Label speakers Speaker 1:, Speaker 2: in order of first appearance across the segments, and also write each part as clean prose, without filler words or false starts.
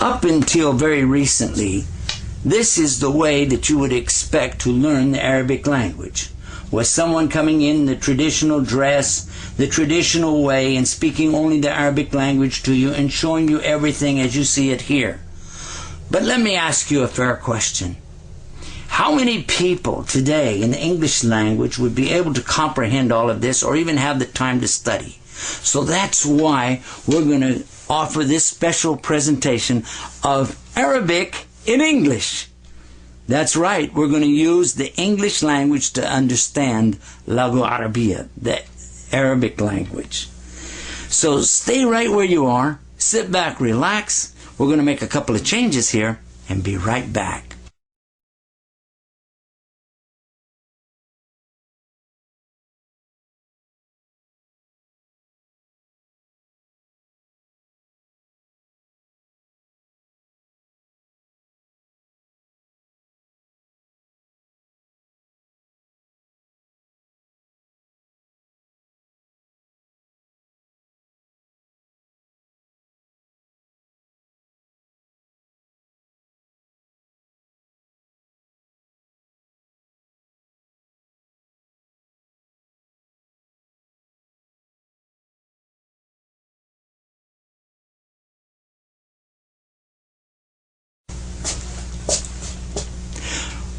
Speaker 1: Up until very recently, this is the way that you would expect to learn the Arabic language. Was someone coming in the traditional dress, the traditional way, and speaking only the Arabic language to you and showing you everything as you see it here. But let me ask you a fair question. How many people today in the English language would be able to comprehend all of this or even have the time to study? So that's why we're going to offer this special presentation of Arabic in English. That's right, we're going to use the English language to understand Laghu Arabiya, the Arabic language. So stay right where you are, sit back, relax. We're going to make a couple of changes here and be right back.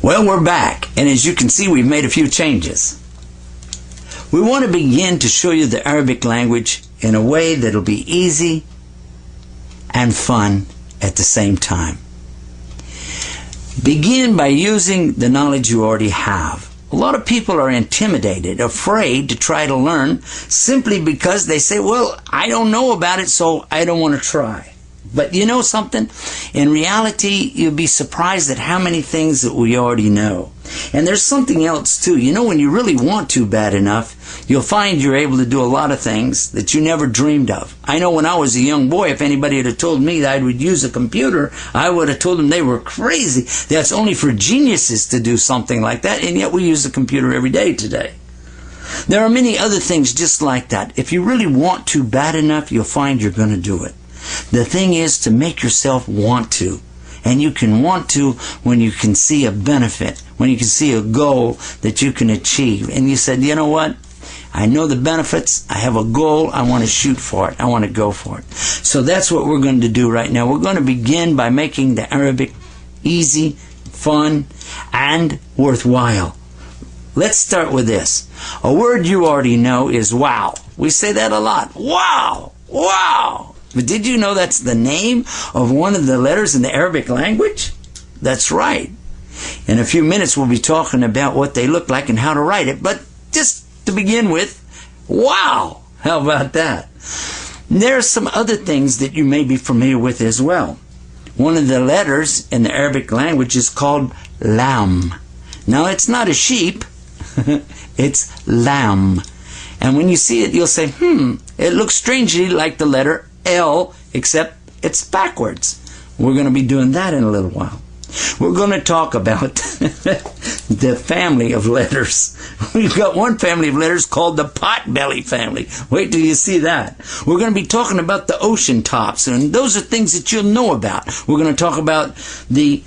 Speaker 1: Well, we're back, and as you can see, we've made a few changes. We want to begin to show you the Arabic language in a way that'll be easy and fun at the same time. Begin by using the knowledge you already have. A lot of people are intimidated, afraid to try to learn simply because they say, well, I don't know about it, so I don't want to try. But you know something? In reality, you'll be surprised at how many things that we already know. And there's something else too. You know, when you really want to bad enough, you'll find you're able to do a lot of things that you never dreamed of. I know when I was a young boy, if anybody had told me that I would use a computer, I would have told them they were crazy. That's only for geniuses to do something like that, and yet we use a computer every day today. There are many other things just like that. If you really want to bad enough, you'll find you're going to do it. The thing is to make yourself want to. And you can want to when you can see a benefit, when you can see a goal that you can achieve. And you said, you know what? I know the benefits. I have a goal. I want to shoot for it. I want to go for it. So that's what we're going to do right now. We're going to begin by making the Arabic easy, fun, and worthwhile. Let's start with this. A word you already know is wow. We say that a lot. Wow! Wow! But did you know that's the name of one of the letters in the Arabic language? That's right. In a few minutes we'll be talking about what they look like and how to write it. But just to begin with, wow! How about that? There are some other things that you may be familiar with as well. One of the letters in the Arabic language is called lam. Now it's not a sheep, it's lam. And when you see it, you'll say, it looks strangely like the letter L, except it's backwards. We're going to be doing that in a little while. We're going to talk about the family of letters. We've got one family of letters called the potbelly family. Wait till you see that. We're going to be talking about the ocean tops, and those are things that you'll know about. We're going to talk about the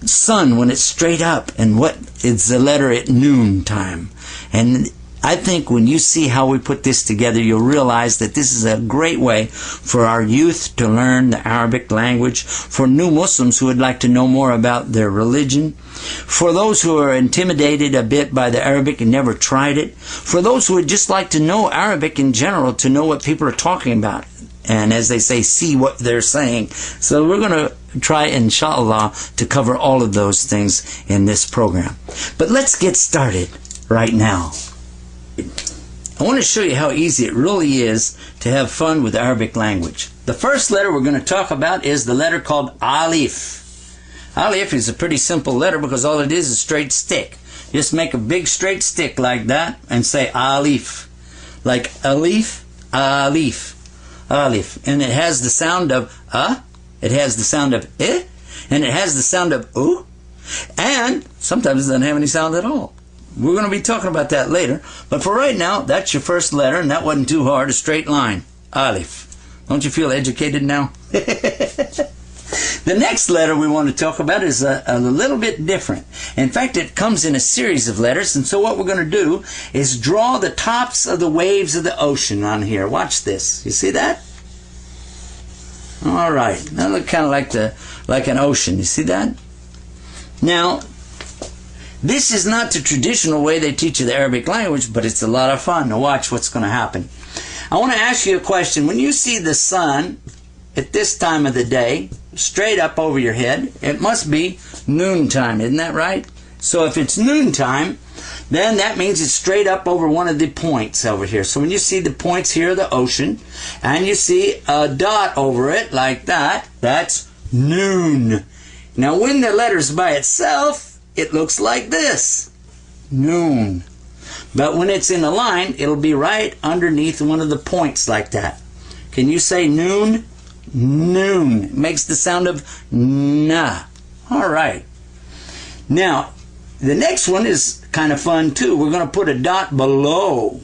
Speaker 1: sun when it's straight up and what is the letter at noon time. And I think when you see how we put this together, you'll realize that this is a great way for our youth to learn the Arabic language, for new Muslims who would like to know more about their religion, for those who are intimidated a bit by the Arabic and never tried it, for those who would just like to know Arabic in general, to know what people are talking about, and as they say, see what they're saying. So we're going to try, inshallah, to cover all of those things in this program. But let's get started right now. I want to show you how easy it really is to have fun with the Arabic language. The first letter we're going to talk about is the letter called Alif. Alif is a pretty simple letter because all it is a straight stick. Just make a big straight stick like that and say Alif. Like Alif, Alif, Alif. And it has the sound of it has the sound of and it has the sound of and sometimes it doesn't have any sound at all. We're going to be talking about that later. But for right now, that's your first letter, and that wasn't too hard, a straight line. Alif. Don't you feel educated now? The next letter we want to talk about is a little bit different. In fact, it comes in a series of letters, and so what we're going to do is draw the tops of the waves of the ocean on here. Watch this. You see that? All right. That looks kind of like an ocean. You see that? Now, this is not the traditional way they teach you the Arabic language, but it's a lot of fun. Now watch what's going to happen. I want to ask you a question. When you see the sun at this time of the day, straight up over your head, it must be noontime, isn't that right? So if it's noontime, then that means it's straight up over one of the points over here. So when you see the points here of the ocean, and you see a dot over it like that, that's noon. Now when the letter's by itself, it looks like this, noon. But when it's in a line, it'll be right underneath one of the points like that. Can you say noon? Noon. It makes the sound of na. All right. Now, the next one is kind of fun too. We're going to put a dot below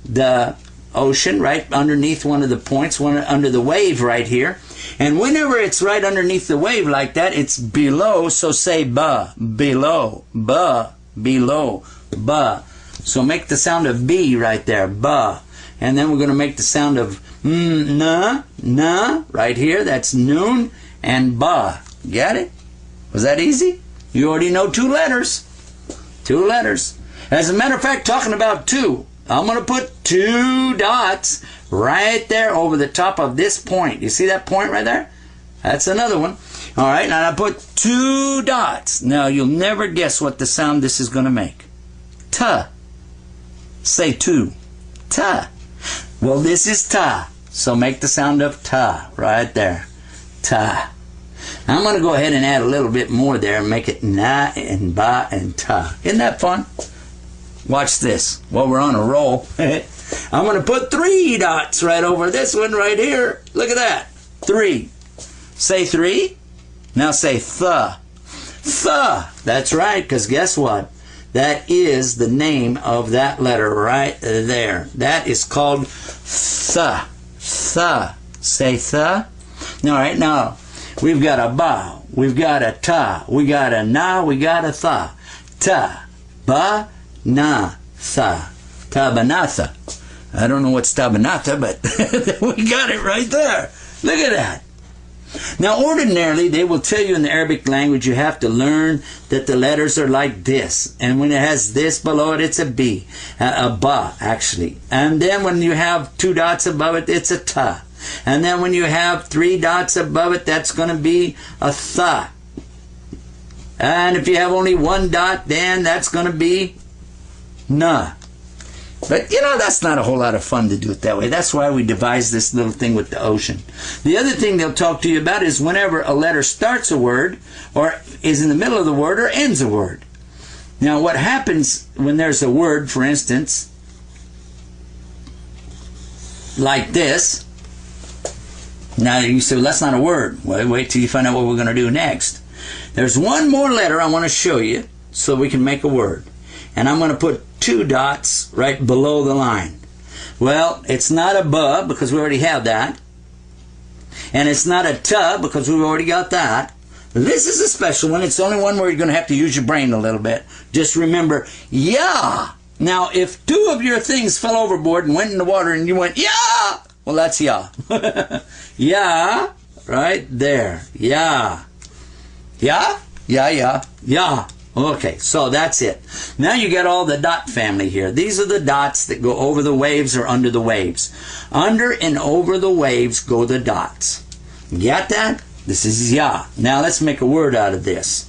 Speaker 1: the ocean, right underneath one of the points, one under the wave right here. And whenever it's right underneath the wave like that, it's below. So say ba, below, ba, below, ba. So make the sound of B right there, ba. And then we're going to make the sound of na, right here. That's noon and ba. Get it? Was that easy? You already know two letters. Two letters. As a matter of fact, talking about two, I'm going to put two dots right there over the top of this point. You see that point right there? That's another one. All right, now I put two dots. Now you'll never guess what the sound this is going to make. Ta. Say two. Ta. Well, this is ta. So make the sound of ta right there. Ta. I'm going to go ahead and add a little bit more there and make it na and ba and ta. Isn't that fun? Watch this. While we're on a roll, I'm going to put three dots right over this one right here. Look at that. Three. Say three. Now say th. Th. That's right, because guess what? That is the name of that letter right there. That is called th. Th. Say th. All right, now we've got a ba, we've got a ta, we got a na, we got a tha. Ta, ba, na, tha. Tabanatha. I don't know what's tabanatha, but we got it right there. Look at that. Now, ordinarily, they will tell you in the Arabic language you have to learn that the letters are like this. And when it has this below it, it's a B. A ba, actually. And then when you have two dots above it, it's a ta. And then when you have three dots above it, that's going to be a tha. And if you have only one dot, then that's going to be na. But, you know, that's not a whole lot of fun to do it that way. That's why we devised this little thing with the ocean. The other thing they'll talk to you about is whenever a letter starts a word, or is in the middle of the word, or ends a word. Now, what happens when there's a word, for instance, like this. Now, you say, well, that's not a word. Well, wait till you find out what we're going to do next. There's one more letter I want to show you so we can make a word. And I'm going to put two dots right below the line. Well, it's not a ba because we already have that. And it's not a ta because we've already got that. This is a special one. It's the only one where you're going to have to use your brain a little bit. Just remember, ya. Now, if two of your things fell overboard and went in the water and you went, ya, well, that's ya. Ya, right there. Ya. Ya? Ya, ya, ya. Okay, so that's it. Now you get all the dot family here. These are the dots that go over the waves or under the waves. Under and over the waves go the dots. Get that? This is ya. Now let's make a word out of this.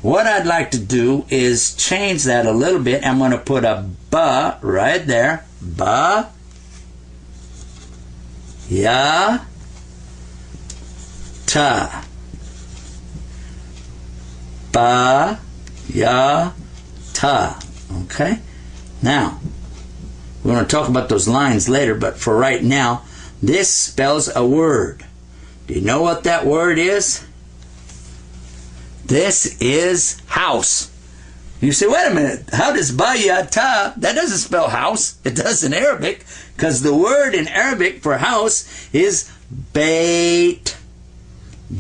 Speaker 1: What I'd like to do is change that a little bit. I'm going to put a ba right there. Ba. Ya. Ta. Ba. Ya, ta. Okay? Now, we're going to talk about those lines later, but for right now, this spells a word. Do you know what that word is? This is house. You say, wait a minute, how does ba ya ta? That doesn't spell house. It does in Arabic, because the word in Arabic for house is bait,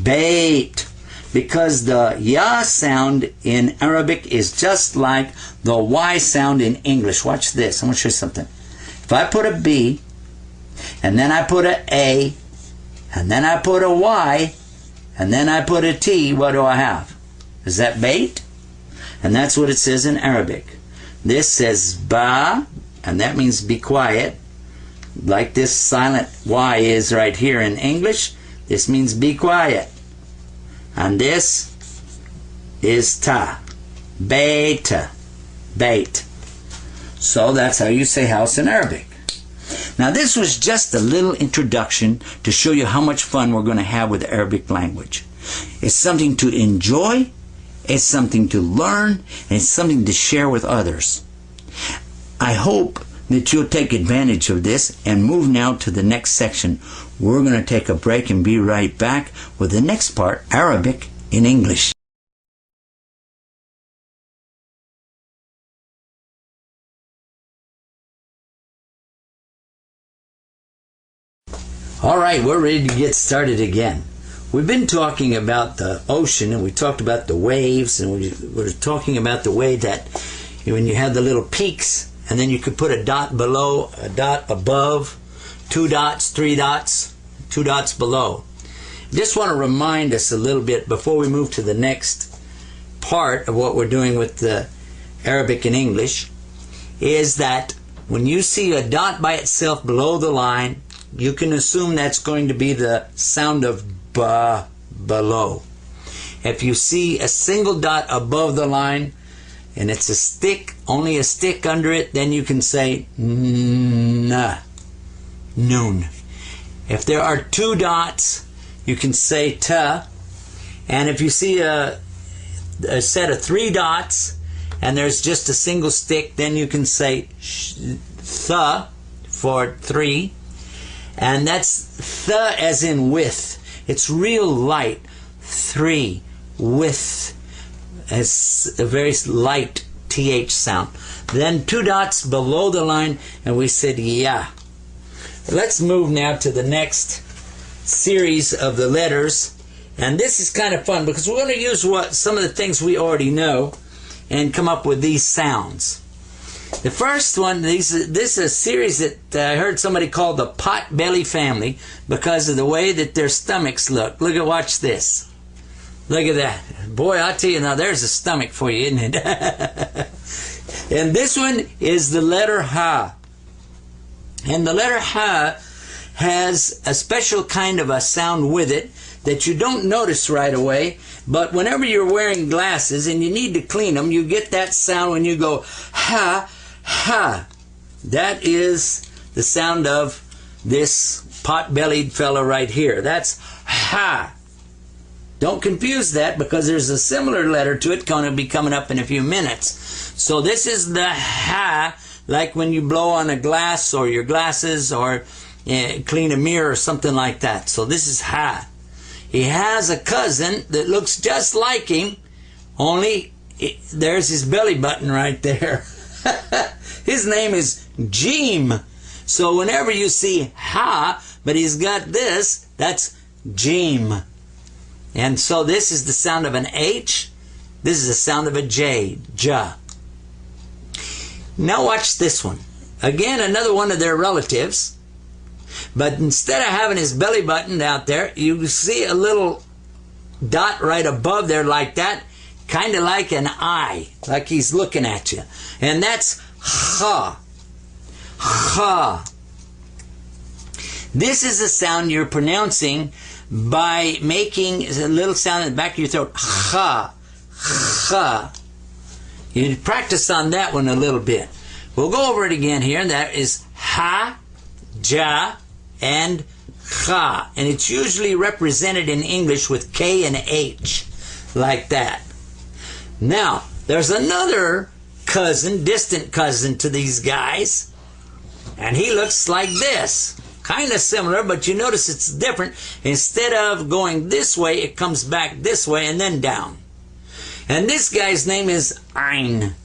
Speaker 1: bait. Because the ya sound in Arabic is just like the y sound in English. Watch this. I'm going to show you something. If I put a B, and then I put a A, and then I put a Y, and then I put a T, what do I have? Is that bait? And that's what it says in Arabic. This says ba, and that means be quiet. Like this silent Y is right here in English. This means be quiet. And this is ta, beta, bait. So that's how you say house in Arabic. Now this was just a little introduction to show you how much fun we're going to have with the Arabic language. It's something to enjoy, it's something to learn, and it's something to share with others. I hope that you'll take advantage of this and move now to the next section. We're going to take a break and be right back with the next part, Arabic in English. All right, we're ready to get started again. We've been talking about the ocean, and we talked about the waves, and we were talking about the way that when you have the little peaks, and then you could put a dot below, a dot above, 2 dots, 3 dots, 2 dots below. Just want to remind us a little bit before we move to the next part of what we're doing with the Arabic and English, is that when you see a dot by itself below the line, you can assume that's going to be the sound of ba below. If you see a single dot above the line and it's a stick, only a stick under it, then you can say na, noon. If there are 2 dots, you can say ta. And if you see a set of 3 dots and there's just a single stick, then you can say tha for 3. And that's the as in with. It's real light. 3 with. It's a very light TH sound. Then 2 dots below the line, and we said yeah. Let's move now to the next series of the letters. And this is kind of fun because we're going to use some of the things we already know and come up with these sounds. The first one, this is a series that I heard somebody call the pot-belly family because of the way that their stomachs look. Watch this. Look at that. Boy, I'll tell you now, there's a stomach for you, isn't it? And this one is the letter ha. And the letter ha has a special kind of a sound with it that you don't notice right away, but whenever you're wearing glasses and you need to clean them, you get that sound when you go ha, ha. That is the sound of this pot-bellied fellow right here. That's ha. Don't confuse that because there's a similar letter to it going to be coming up in a few minutes. So this is the ha, like when you blow on a glass or your glasses or clean a mirror or something like that. So this is ha. He has a cousin that looks just like him, only there's his belly button right there. His name is Jim. So whenever you see ha, but he's got this, that's Jim. And so this is the sound of an H. This is the sound of a J, ja. Now watch this one. Again, another one of their relatives. But instead of having his belly button out there, you see a little dot right above there like that, kind of like an eye, like he's looking at you. And that's ha. Ha. This is a sound you're pronouncing by making a little sound in the back of your throat. Ha. Ha. You practice on that one a little bit. We'll go over it again here, and that is ha, ja, and cha. And it's usually represented in English with K and H, like that. Now, there's another cousin, distant cousin to these guys, and he looks like this. Kind of similar, but you notice it's different. Instead of going this way, it comes back this way and then down. And this guy's name is Ein.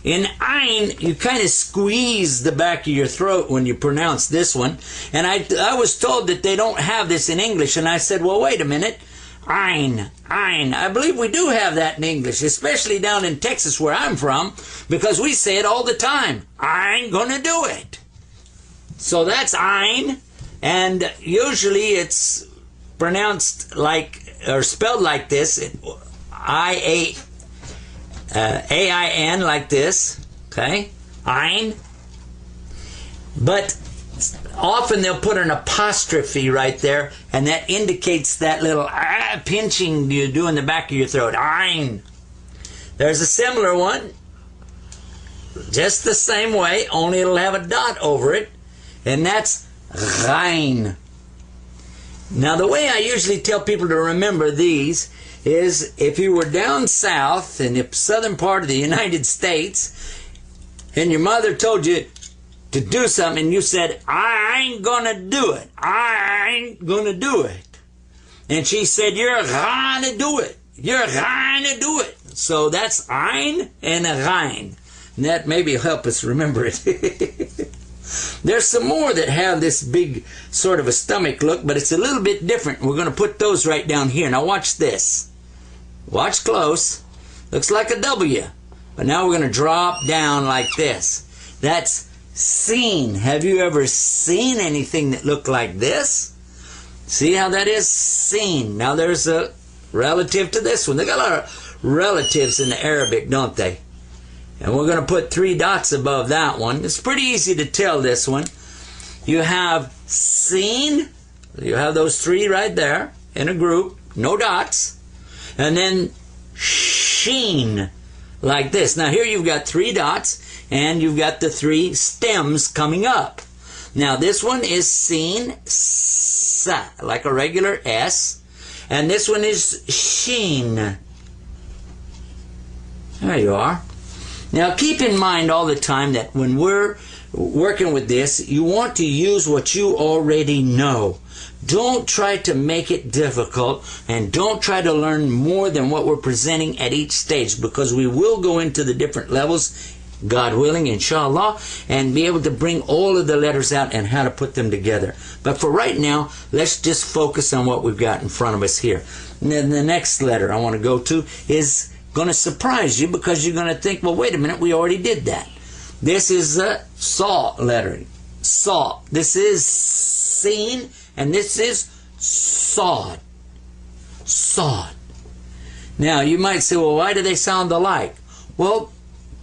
Speaker 1: In Ein, you kind of squeeze the back of your throat when you pronounce this one. And I was told that they don't have this in English. And I said, well, wait a minute. Ein, Ein. I believe we do have that in English, especially down in Texas where I'm from, because we say it all the time. I'm gonna do it. So that's Ein. And usually it's pronounced like, or spelled like this, A-I-N, like this, okay, Ein. But often they'll put an apostrophe right there, and that indicates that little pinching you do in the back of your throat, Ein. There's a similar one, just the same way, only it'll have a dot over it, and that's Rein. Now the way I usually tell people to remember these is if you were down south in the southern part of the United States and your mother told you to do something and you said, I ain't gonna do it. I ain't gonna do it. And she said, you're gonna do it. You're gonna do it. So that's Ein and a Rein. And that maybe will help us remember it. There's some more that have this big sort of a stomach look, but it's a little bit different. We're going to put those right down here. Now watch this. Watch close. Looks like a W. But now we're going to drop down like this. That's seen. Have you ever seen anything that looked like this? See how that is? Seen. Now there's a relative to this one. They got a lot of relatives in the Arabic, don't they? And we're going to put 3 dots above that one. It's pretty easy to tell this one. You have seen. You have those 3 right there in a group. No dots. And then sheen. Like this. Now here you've got 3 dots. And you've got the 3 stems coming up. Now this one is seen. Sa. Like a regular S. And this one is sheen. There you are. Now keep in mind all the time that when we're working with this, you want to use what you already know. Don't try to make it difficult, and don't try to learn more than what we're presenting at each stage, because we will go into the different levels, God willing, inshallah, and be able to bring all of the letters out and how to put them together. But for right now, let's just focus on what we've got in front of us here. And then the next letter I want to go to is going to surprise you, because you're going to think, well, wait a minute, we already did that. This is the saw lettering. Saw. This is seen, and this is sawed. Sawed. Now, you might say, well, why do they sound alike? Well,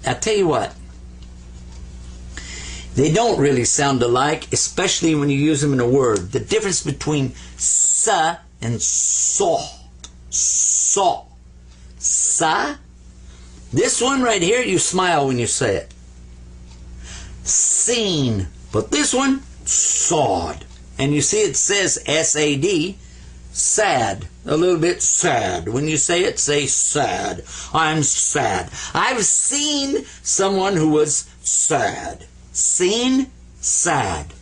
Speaker 1: I'll tell you what. They don't really sound alike, especially when you use them in a word. The difference between sa and saw. Saw. Sa. This one right here, you smile when you say it. Seen. But this one, sawed. And you see it says S-A-D, sad. A little bit sad. When you say it, say sad. I'm sad. I've seen someone who was sad. Seen, sad.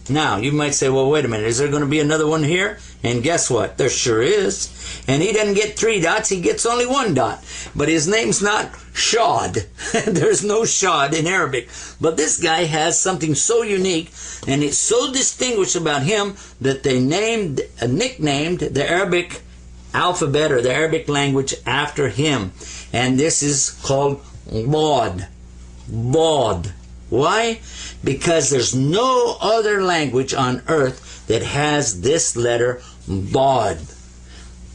Speaker 1: Now, you might say, well, wait a minute, is there going to be another one here? And guess what? There sure is. And he doesn't get 3 dots, he gets only 1 dot. But his name's not Shad. There's no Shad in Arabic. But this guy has something so unique, and it's so distinguished about him, that they nicknamed the Arabic alphabet, or the Arabic language, after him. And this is called Bod. Bod. Why? Because there's no other language on earth that has this letter, Bod.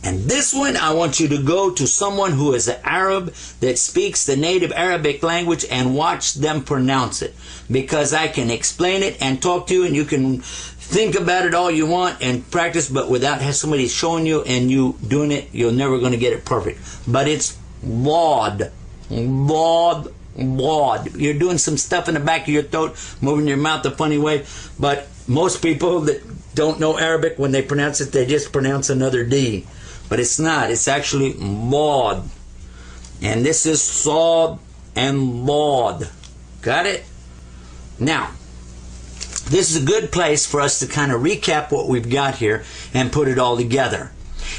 Speaker 1: And this one, I want you to go to someone who is an Arab that speaks the native Arabic language and watch them pronounce it. Because I can explain it and talk to you, and you can think about it all you want and practice, but without somebody showing you and you doing it, you're never going to get it perfect. But it's Bod. Bod. Bod. You're doing some stuff in the back of your throat, moving your mouth a funny way, but most people that don't know Arabic, when they pronounce it, they just pronounce another D. But it's not. It's actually Bod. And this is Sawd and Bod. Got it? Now, this is a good place for us to kind of recap what we've got here and put it all together.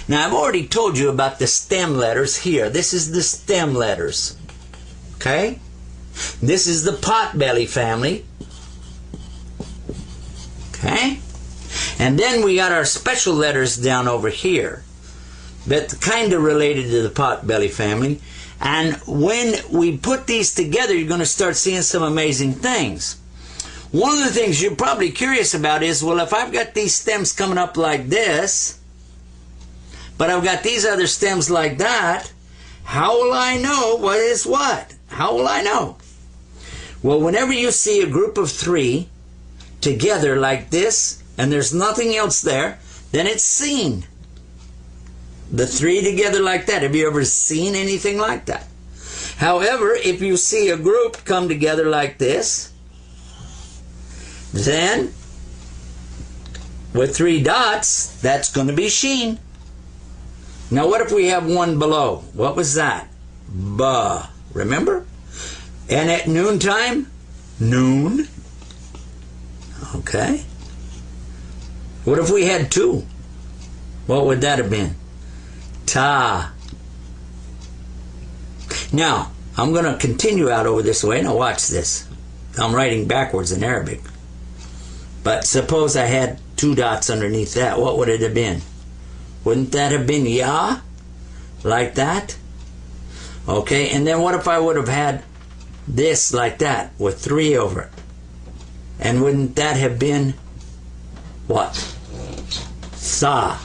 Speaker 1: Now, I've already told you about the stem letters here. This is the stem letters. Okay? This is the potbelly family. Okay? And then we got our special letters down over here that kind of related to the potbelly family. And when we put these together, you're going to start seeing some amazing things. One of the things you're probably curious about is, well, if I've got these stems coming up like this, but I've got these other stems like that, how will I know what is what? How will I know? Well, whenever you see a group of three together like this, and there's nothing else there, then it's seen. The three together like that. Have you ever seen anything like that? However, if you see a group come together like this, then with three dots, that's going to be sheen. Now what if we have one below? What was that? Ba. Remember? And at noontime? Noon. Okay. What if we had two? What would that have been? Ta. Now, I'm going to continue out over this way. Now watch this. I'm writing backwards in Arabic. But suppose I had two dots underneath that. What would it have been? Wouldn't that have been ya? Like that? Okay, and then what if I would have had this like that with three over it? And wouldn't that have been what? Sa.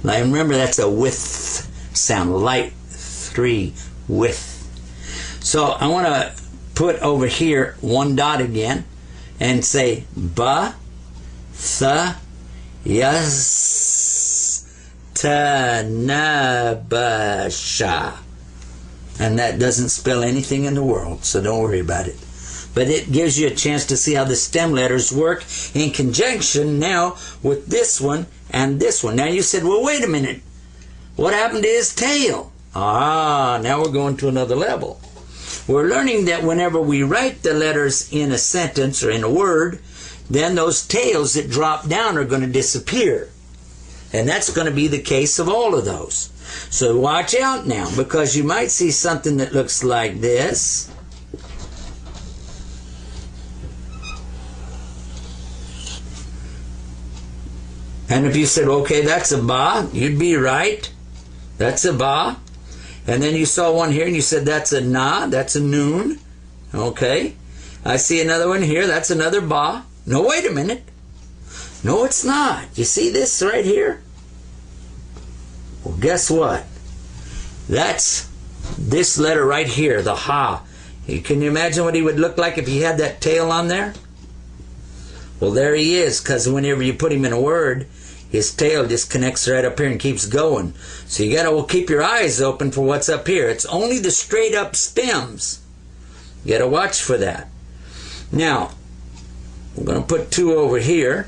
Speaker 1: Now remember, that's a with sound. Light three with. So I want to put over here one dot again and say ba, tha, yas, ta, na, ba, sha. And that doesn't spell anything in the world, so don't worry about it. But it gives you a chance to see how the stem letters work in conjunction now with this one and this one. Now you said, well, wait a minute. What happened to his tail? Ah, now we're going to another level. We're learning that whenever we write the letters in a sentence or in a word, then those tails that drop down are going to disappear. And that's going to be the case of all of those. So watch out now, because you might see something that looks like this. And if you said, okay, that's a ba, you'd be right. That's a ba. And then you saw one here and you said, that's a na, that's a noon. Okay. I see another one here, that's another ba. No, wait a minute. No, it's not. You see this right here? Well, guess what? That's this letter right here, the ha. Can you imagine what he would look like if he had that tail on there? Well, there he is, because whenever you put him in a word, his tail just connects right up here and keeps going. So you got to keep your eyes open for what's up here. It's only the straight up stems. You got to watch for that. Now, we're going to put two over here.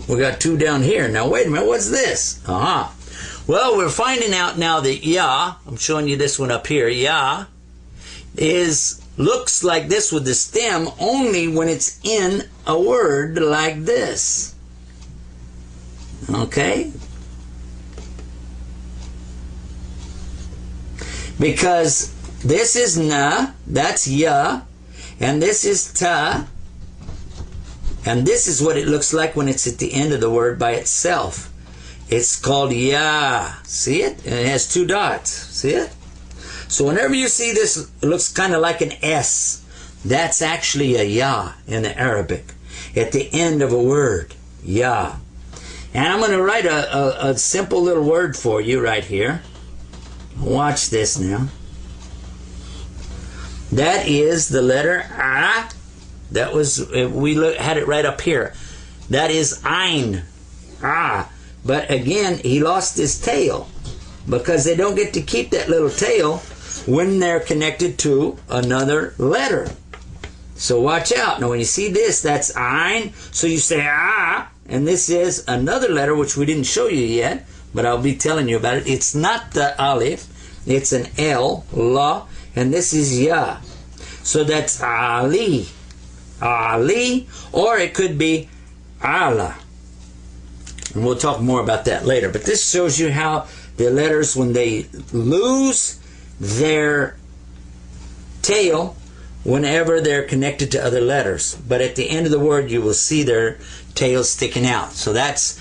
Speaker 1: We got two down here. Now, wait a minute. What's this? Aha. Well, we're finding out now that ya, I'm showing you this one up here, ya, looks like this with the stem only when it's in a word like this. Okay? Because this is na, that's ya, and this is ta, and this is what it looks like when it's at the end of the word by itself. It's called ya. See it? And it has two dots. See it? So whenever you see this, it looks kind of like an S. That's actually a ya in the Arabic. At the end of a word. Ya. And I'm going to write a simple little word for you right here. Watch this now. That is the letter A. That was, we had it right up here. That is Ein. Ah. But again, he lost his tail, because they don't get to keep that little tail when they're connected to another letter. So watch out. Now when you see this, that's Ein. So you say ah, and this is another letter which we didn't show you yet, but I'll be telling you about it. It's not the Alif, it's an L, La, and this is Ya. So that's Ali, Ali, or it could be Allah. And we'll talk more about that later. But this shows you how the letters, when they lose their tail whenever they're connected to other letters. But at the end of the word, you will see their tail sticking out. So that's,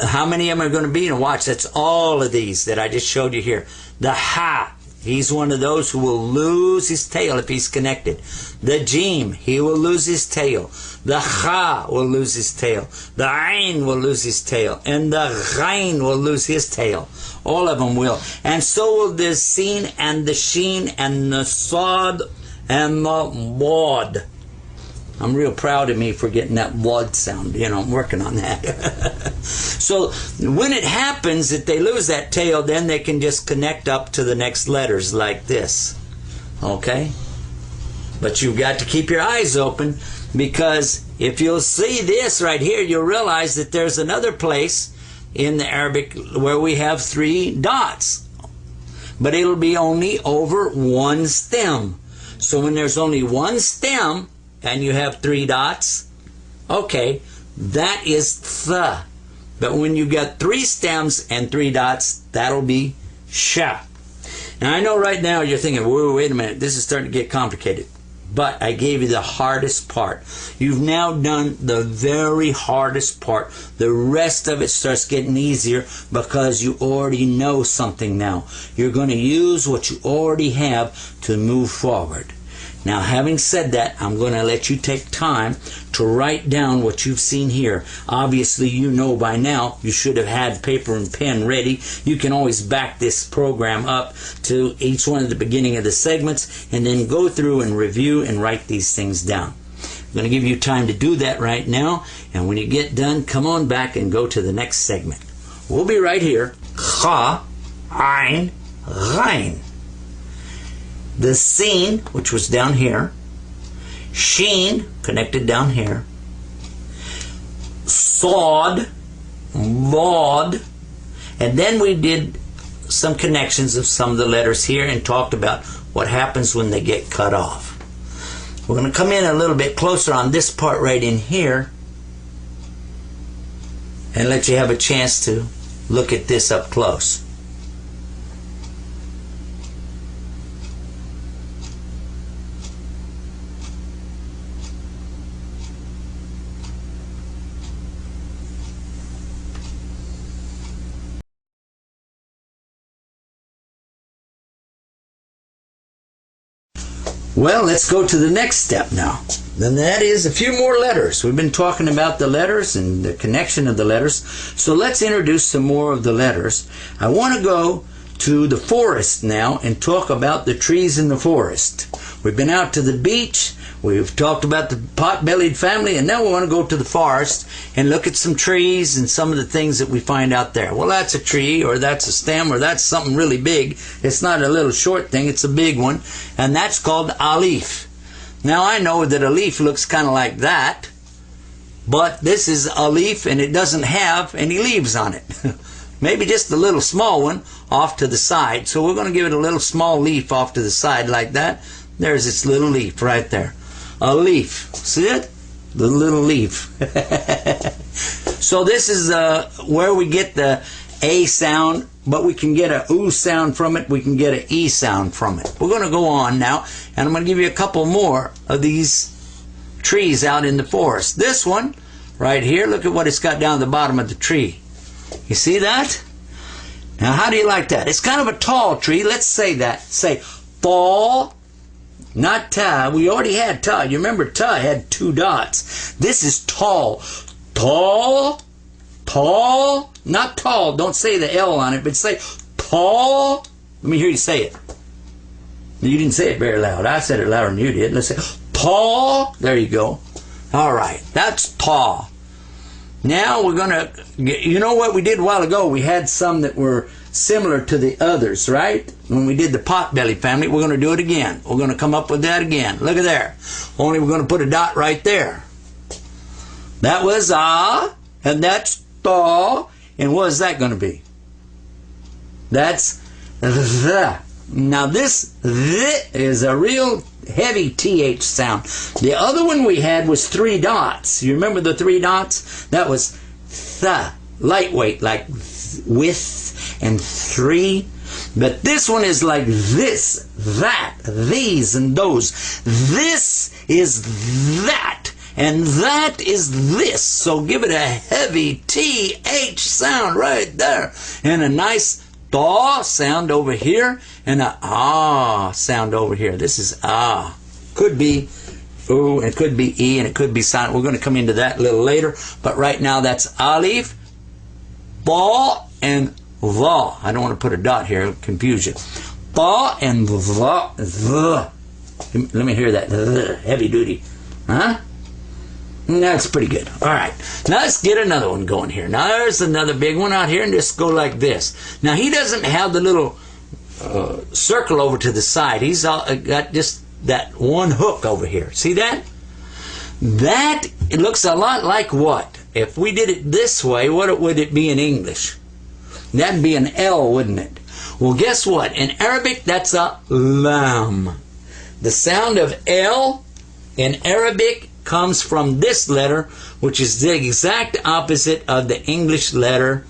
Speaker 1: how many of them are going to be? And watch, that's all of these that I just showed you here. The ha, he's one of those who will lose his tail if he's connected. The jim, he will lose his tail. The kha will lose his tail. The ain will lose his tail. And the ghain will lose his tail. All of them will. And so will the sin and the sheen and the sad and the wad. I'm real proud of me for getting that wad sound. You know, I'm working on that. So when it happens that they lose that tail, then they can just connect up to the next letters like this. Okay? But you've got to keep your eyes open, because if you'll see this right here, you'll realize that there's another place in the Arabic where we have 3 dots. But it'll be only over one stem. So when there's only one stem and you have 3 dots, okay, that is th. But when you got 3 stems and 3 dots, that'll be sha. Now I know right now you're thinking, wait a minute, this is starting to get complicated. But I gave you the hardest part. You've now done the very hardest part. The rest of it starts getting easier because you already know something now. You're going to use what you already have to move forward. Now, having said that, I'm going to let you take time to write down what you've seen here. Obviously, you know by now you should have had paper and pen ready. You can always back this program up to each one at the beginning of the segments and then go through and review and write these things down. I'm going to give you time to do that right now, and when you get done, come on back and go to the next segment. We'll be right here. Kha, Ain, Ghain. The sin, which was down here, sheen, connected down here, sod, lod, and then we did some connections of some of the letters here and talked about what happens when they get cut off. We're going to come in a little bit closer on this part right in here and let you have a chance to look at this up close. Well, let's go to the next step now. Then that is a few more letters. We've been talking about the letters and the connection of the letters. So let's introduce some more of the letters. I want to go to the forest now and talk about the trees in the forest. We've been out to the beach. We've talked about the pot-bellied family, and now we want to go to the forest and look at some trees and some of the things that we find out there. Well, that's a tree, or that's a stem, or that's something really big. It's not a little short thing, it's a big one, and that's called Alif. Now, I know that a leaf looks kind of like that, but this is a leaf, and it doesn't have any leaves on it. Maybe just a little small one off to the side. So we're going to give it a little small leaf off to the side like that. There's its little leaf right there. A leaf. See it? The little leaf. So this is where we get the A sound, but we can get a oo sound from it. We can get an E sound from it. We're going to go on now, and I'm going to give you a couple more of these trees out in the forest. This one right here, look at what it's got down at the bottom of the tree. You see that? Now, how do you like that? It's kind of a tall tree. Let's say that. Say, tall. Not ta. We already had ta. You remember ta had 2 dots. This is tall. Tall. Tall. Not tall. Don't say the L on it, but say tall. Let me hear you say it. You didn't say it very loud. I said it louder than you did. Let's say tall. There you go. All right. That's tall. Now we're going to, you know what we did a while ago? We had some that were similar to the others, right? When we did the potbelly family, we're going to do it again. We're going to come up with that again. Look at there. Only we're going to put a dot right there. That was ah, and that's ta. And what is that going to be? That's the. Now this th is a real heavy TH sound. The other one we had was 3 dots. You remember the 3 dots? That was th, lightweight, like with and 3. But this one is like this, that, these, and those. This is that, and that is this. So give it a heavy TH sound right there, and a nice DA sound over here, and a ah sound over here. This is ah. Could be ooh, and it could be E, and it could be silent. We're going to come into that a little later, but right now that's Alif, Ba, and Va. I don't want to put a dot here, confuse you. Ba and Va. Let me hear that. Heavy duty. Huh? That's pretty good. All right. Now let's get another one going here. Now there's another big one out here, and just go like this. Now he doesn't have the little circle over to the side. He's got just that one hook over here. See that? That it looks a lot like what? If we did it this way, what would it be in English? That'd be an L, wouldn't it? Well, guess what? In Arabic, that's a lam. The sound of L in Arabic comes from this letter, which is the exact opposite of the English letter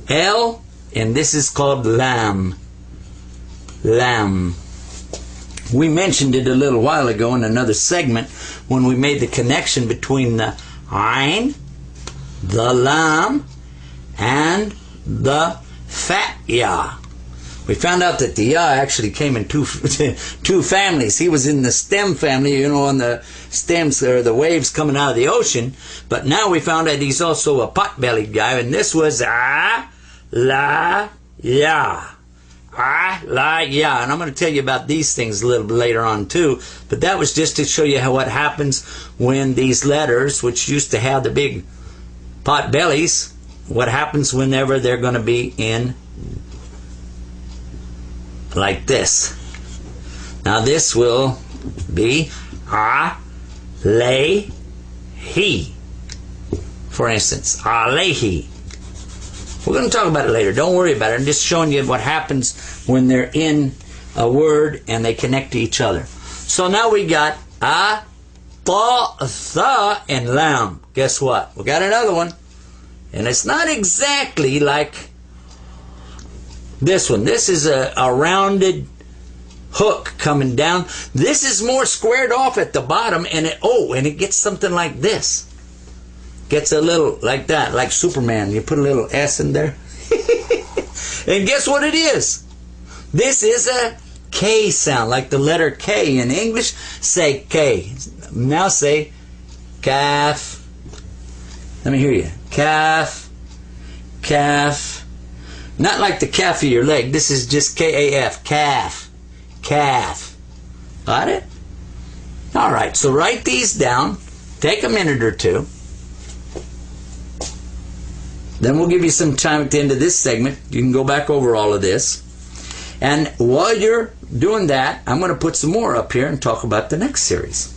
Speaker 1: L, and this is called lam. Lam. We mentioned it a little while ago in another segment when we made the connection between the Ain, the Lam, and the fat Ya. We found out that the Ya actually came in two families. He was in the stem family, you know, on the stems or the waves coming out of the ocean. But now we found out he's also a pot-bellied guy, and this was La, Ya. La, Ya. And I'm going to tell you about these things a little bit later on too. But that was just to show you what happens when these letters, which used to have the big pot bellies, what happens whenever they're going to be in like this. Now this will be A-le-hi. For instance, Alehi. We're going to talk about it later. Don't worry about it. I'm just showing you what happens when they're in a word and they connect to each other. So now we got A, Ta, Tha, and Lam. Guess what? We got another one. And it's not exactly like this one. This is a rounded hook coming down. This is more squared off at the bottom, and it gets something like this. Gets a little like that, like Superman. You put a little S in there. And guess what it is? This is a K sound, like the letter K in English. Say K. Now say Kaf. Let me hear you. Calf, calf. Not like the calf of your leg. This is just K-A-F. Calf, calf. Got it? All right, so write these down. Take a minute or two. Then we'll give you some time at the end of this segment. You can go back over all of this. And while you're doing that, I'm going to put some more up here and talk about the next series.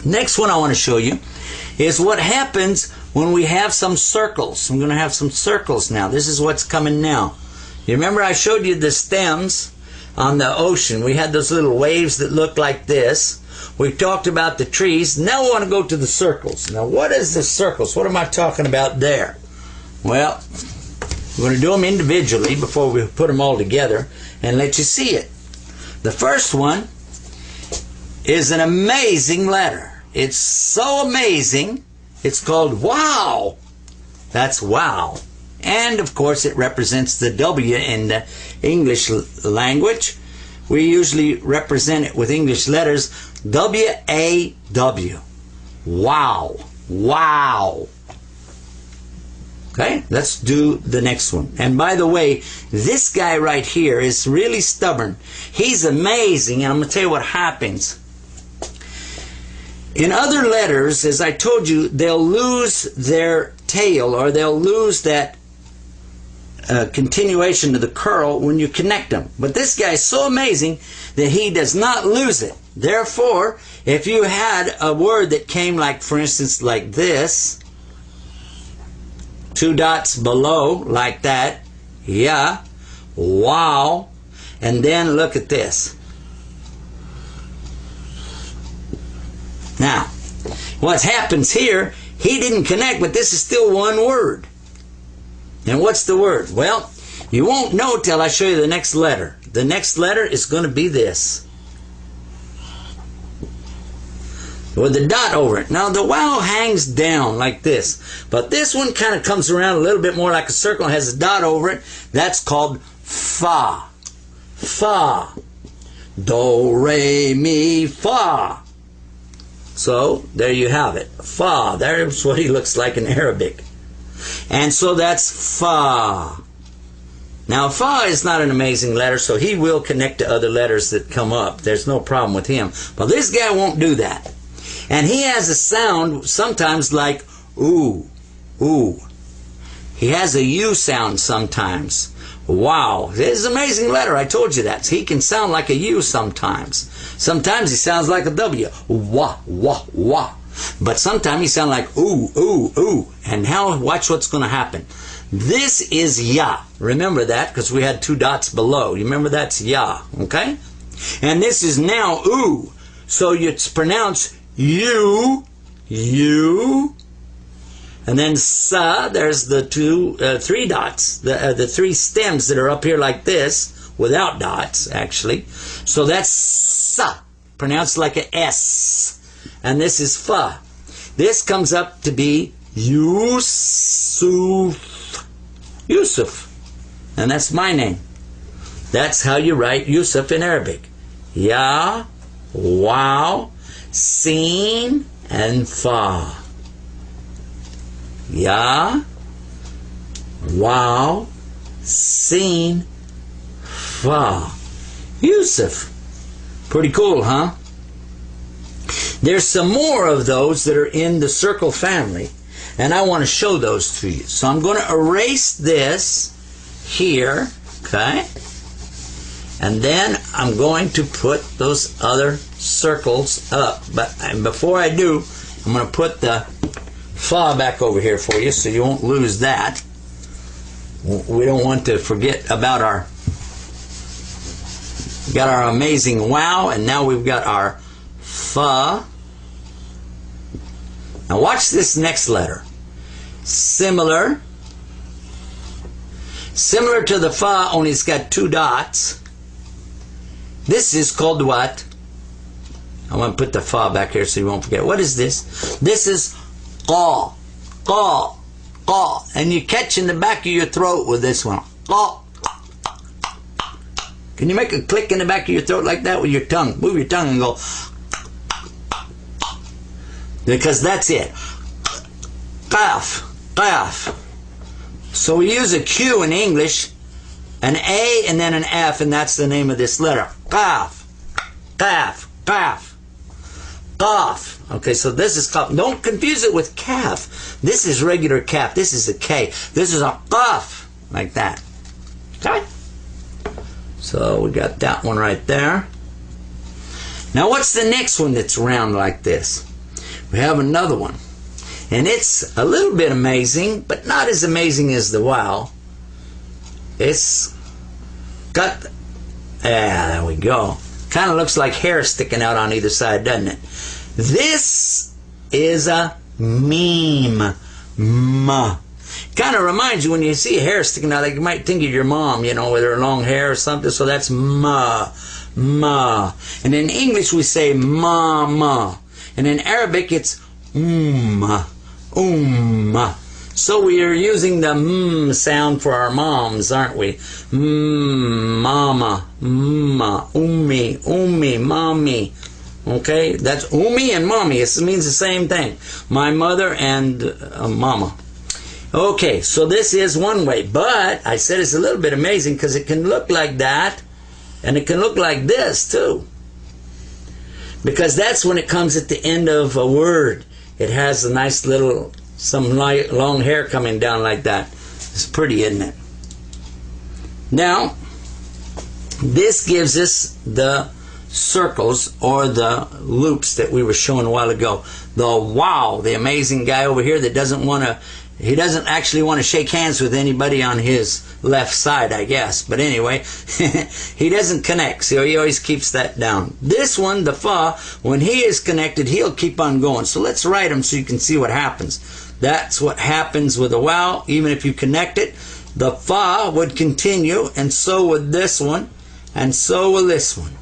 Speaker 1: Next one I want to show you is what happens when we have some circles. I'm going to have some circles now. This is what's coming now. You remember I showed you the stems on the ocean. We had those little waves that looked like this. We talked about the trees. Now we want to go to the circles. Now what is the circles? What am I talking about there? Well, we're going to do them individually before we put them all together and let you see it. The first one is an amazing letter. It's so amazing, it's called wow. That's wow. And of course it represents the W in the English language. We usually represent it with English letters W-A-W. Wow. Wow. Okay, let's do the next one. And by the way, this guy right here is really stubborn. He's amazing, and I'm going to tell you what happens. In other letters, as I told you, they'll lose their tail, or they'll lose that continuation to the curl when you connect them. But this guy is so amazing that he does not lose it. Therefore, if you had a word that came like, for instance, like this, two dots below, like that, yeah, wow, and then look at this. What happens here, he didn't connect, but this is still one word. And what's the word? Well, you won't know till I show you the next letter. The next letter is going to be this, with a dot over it. Now the wow hangs down like this, but this one kind of comes around a little bit more like a circle and has a dot over it. That's called fa. Fa. Do, re, mi, fa. So there you have it. Fa. There's what he looks like in Arabic. And so that's fa. Now fa is not an amazing letter, so he will connect to other letters that come up. There's no problem with him. But this guy won't do that. And he has a sound sometimes like ooh, ooh. He has a U sound sometimes. Wow. It's an amazing letter. I told you that. So he can sound like a U sometimes. Sometimes he sounds like a W. Wah, wah, wah. But sometimes he sounds like ooh, ooh, ooh. And now watch what's going to happen. This is ya. Remember that because we had two dots below. You remember that's ya. Okay? And this is now ooh. So it's pronounced you, you. And then sa, there's the three dots, the three stems that are up here like this, without dots, actually. So that's sa, pronounced like a S. And this is fa. This comes up to be Yusuf. Yusuf. And that's my name. That's how you write Yusuf in Arabic. Ya, wow, sin, and fa. Ya, wow, sin, fa. Yusuf. Pretty cool, huh? There's some more of those that are in the circle family, and I want to show those to you. So I'm going to erase this here, okay? And then I'm going to put those other circles up. But before I do, I'm going to put the fa back over here for you so you won't lose that. We don't want to forget about our... We got our amazing wow, and now we've got our fa. Now watch this next letter. Similar to the fa, only it's got two dots. This is called what? I want to put the fa back here so you won't forget. What is this? This is qa, qa, qa. And you catch in the back of your throat with this one. Qa. Can you make a click in the back of your throat like that with your tongue? Move your tongue and go. Because that's it. Qaf, qaf. So we use a Q in English, an A and then an F, and that's the name of this letter. Qaf, qaf, qaf, qaf. Okay, so this is qaf. Don't confuse it with calf. This is regular calf. This is a K. This is a qaf, like that. Okay? So we got that one right there. Now what's the next one that's round like this? We have another one. And it's a little bit amazing, but not as amazing as the wow. It's got... there we go. Kind of looks like hair sticking out on either side, doesn't it? This is a meme. Ma. Kind of reminds you when you see hair sticking out, like you might think of your mom, you know, with her long hair or something. So that's ma, ma. And in English we say mama. And in Arabic it's So we are using the sound for our moms, aren't we? Mama, ummi, mommy. Okay, that's ummi and mommy. It means the same thing. My mother and mama. Okay, so this is one way, but I said it's a little bit amazing because it can look like that, and it can look like this too. Because that's when it comes at the end of a word. It has a nice little, some long hair coming down like that. It's pretty, isn't it? Now, this gives us the circles or the loops that we were showing a while ago. The wow, the amazing guy over here that doesn't want to, he doesn't actually want to shake hands with anybody on his left side, I guess. But anyway, he doesn't connect, so he always keeps that down. This one, the fa, when he is connected, he'll keep on going. So let's write them so you can see what happens. That's what happens with a wow. Even if you connect it, the fa would continue, and so would this one, and so will this one.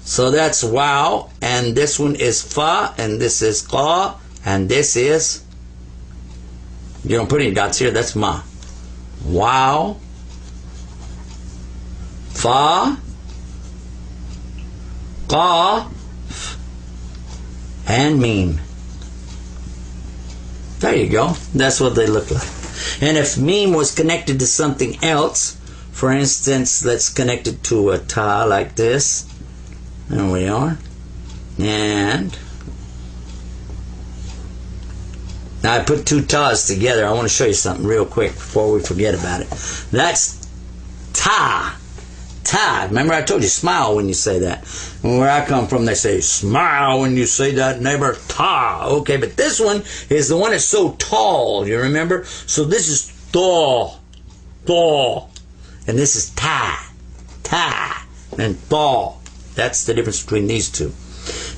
Speaker 1: So that's wow, and this one is fa, and this is qa, and this is, you don't put any dots here, that's ma. Wow, fa, qa, and meme. There you go. That's what they look like. And if meme was connected to something else, for instance, let's connect it to a ta like this. There we are. And now I put two tas together. I want to show you something real quick before we forget about it. That's ta. Ta. Remember I told you smile when you say that. And where I come from, they say smile when you say that, neighbor. Ta. Okay, but this one is the one that's so tall. You remember? So this is tall. Tall. And this is ta. Ta. And tall. That's the difference between these two.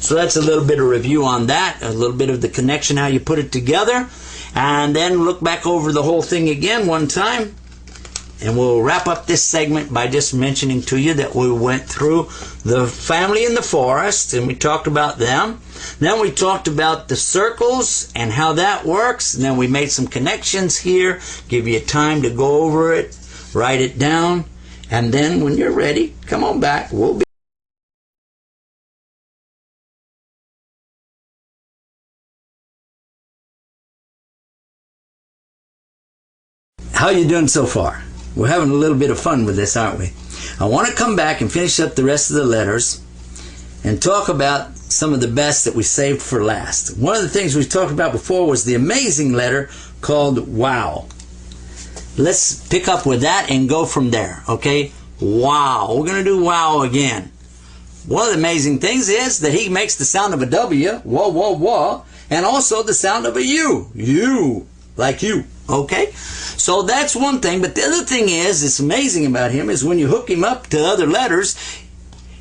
Speaker 1: So that's a little bit of review on that, a little bit of the connection, how you put it together, and then look back over the whole thing again one time, and we'll wrap up this segment by just mentioning to you that we went through the family in the forest, and we talked about them. Then we talked about the circles and how that works, and then we made some connections here, give you time to go over it, write it down, and then when you're ready, come on back. We'll be How you doing so far? We're having a little bit of fun with this, aren't we? I want to come back and finish up the rest of the letters and talk about some of the best that we saved for last. One of the things we talked about before was the amazing letter called wow. Let's pick up with that and go from there, okay? Wow. We're going to do wow again. One of the amazing things is that he makes the sound of a W, wah, wah, wah, and also the sound of a U, like you. Okay, so that's one thing, but the other thing is, it's amazing about him, is when you hook him up to other letters,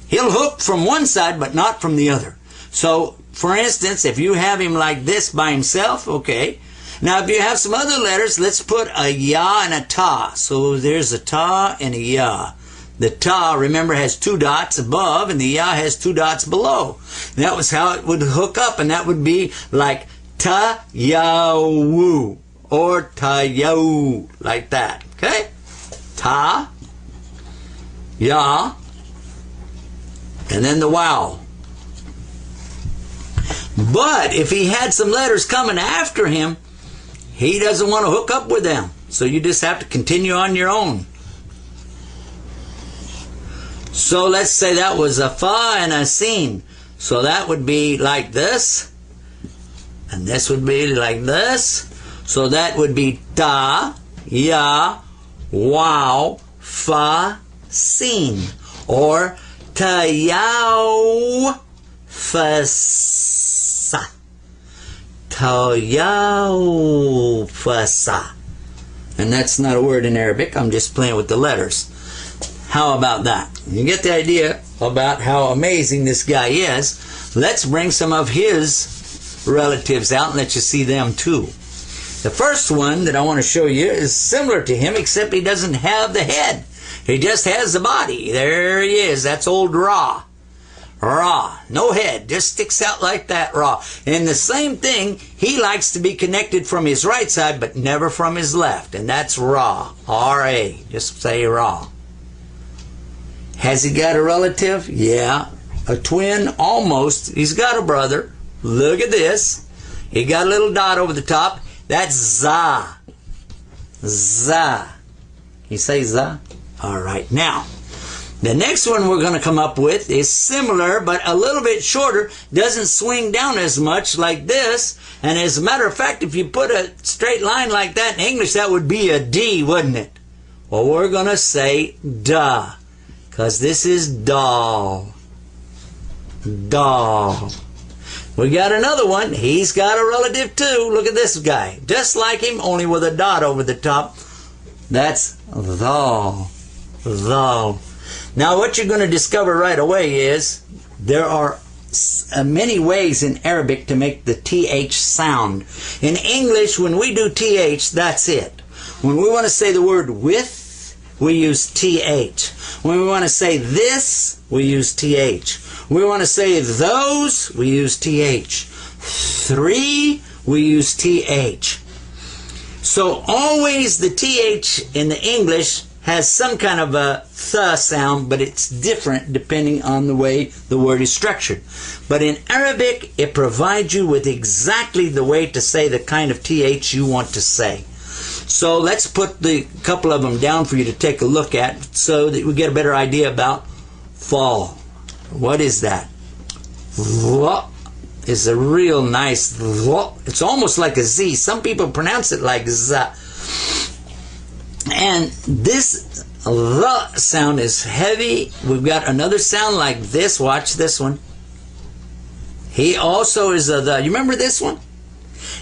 Speaker 1: he'll hook from one side, but not from the other. So, for instance, if you have him like this by himself, okay, now if you have some other letters, let's put a ya and a ta. So there's a ta and a ya. The ta, remember, has two dots above, and the ya has two dots below. And that was how it would hook up, and that would be like ta, ya, woo. Or ta-yau, like that, okay? Ta, ya, and then the wow. But if he had some letters coming after him, he doesn't want to hook up with them. So you just have to continue on your own. So let's say that was a fa and a sin. So that would be like this, and this would be like this. So that would be ta, ya, wow, fa, sin. Or ta, yau, fa, sa. Ta, yau, fa, sa. And that's not a word in Arabic. I'm just playing with the letters. How about that? You get the idea about how amazing this guy is. Let's bring some of his relatives out and let you see them too. The first one that I want to show you is similar to him, except he doesn't have the head. He just has the body. There he is. That's old Ra. Ra. No head. Just sticks out like that, Ra. And the same thing, he likes to be connected from his right side, but never from his left. And that's Ra. R-A. Just say Ra. Has he got a relative? Yeah. A twin? Almost. He's got a brother. Look at this. He got a little dot over the top. That's za. Za. You say za? All right. Now, the next one we're going to come up with is similar, but a little bit shorter. Doesn't swing down as much like this. And as a matter of fact, if you put a straight line like that in English, that would be a D, wouldn't it? Well, we're going to say da, because this is doll. Doll. We got another one. He's got a relative too. Look at this guy. Just like him, only with a dot over the top. That's thou. Thou. Now what you're going to discover right away is there are many ways in Arabic to make the TH sound. In English, when we do TH, that's it. When we want to say the word with, we use TH. When we want to say this, we use TH. When we want to say those, we use TH. Three, we use TH. So always the TH in the English has some kind of a th sound, but it's different depending on the way the word is structured. But in Arabic, it provides you with exactly the way to say the kind of TH you want to say. So let's put the couple of them down for you to take a look at so that we get a better idea about fall. What is that? Vla is a real nice vla. It's almost like a Z. Some people pronounce it like Z. And this the sound is heavy. We've got another sound like this. Watch this one. He also is a the. You remember this one?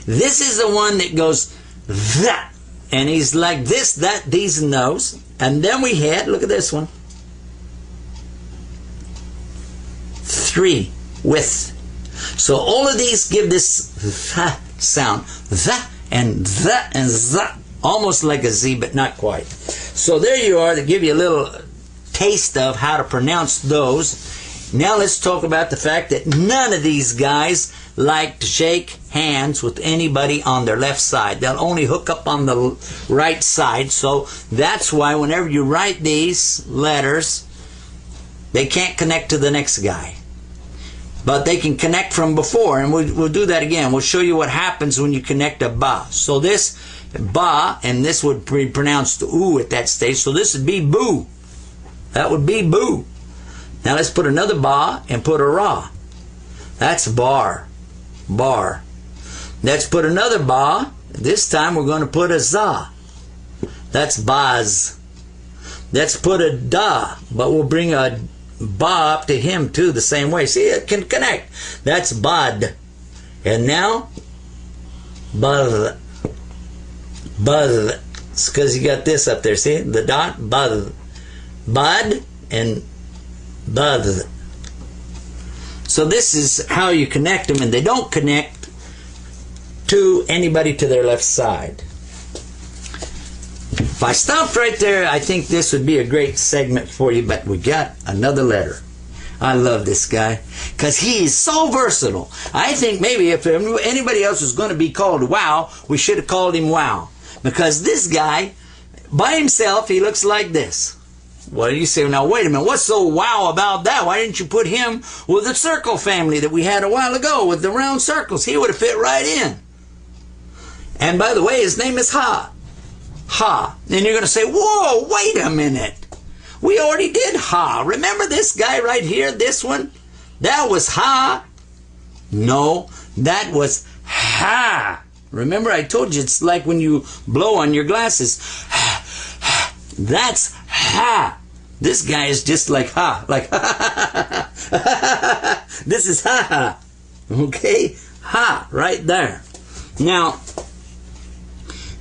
Speaker 1: This is the one that goes that. And he's like this, that, these, and those. And then we had, look at this one. Three, with. So all of these give this the sound. The and the and the. Almost like a Z, but not quite. So there you are, to give you a little taste of how to pronounce those. Now let's talk about the fact that none of these guys like to shake hands with anybody on their left side. They'll only hook up on the right side. So that's why whenever you write these letters, they can't connect to the next guy. But they can connect from before, and we'll do that again. We'll show you what happens when you connect a ba. So this ba, and this would be pronounced oo at that stage. So this would be boo. That would be boo. Now let's put another ba and put a ra. That's bar. Bar. Let's put another ba. This time we're going to put a za. That's baz. Let's put a da, but we'll bring a ba up to him too the same way. See, it can connect. That's bad. And now bad. Bad. It's because you got this up there. See the dot. Bad. Bad and bad. So this is how you connect them, and they don't connect to anybody to their left side. If I stopped right there, I think this would be a great segment for you, but we got another letter. I love this guy because he is so versatile. I think maybe if anybody else was going to be called Wow, we should have called him Wow. Because this guy, by himself, he looks like this. Well, you say, now wait a minute, what's so wow about that? Why didn't you put him with the circle family that we had a while ago with the round circles? He would have fit right in. And by the way, his name is Ha. Ha. And you're going to say, whoa, wait a minute. We already did Ha. Remember this guy right here, this one? That was Ha. No, that was Ha. Remember I told you it's like when you blow on your glasses. That's Ha. This guy is just like Ha. Like ha. This is Ha Ha. Okay? Ha. Right there. Now,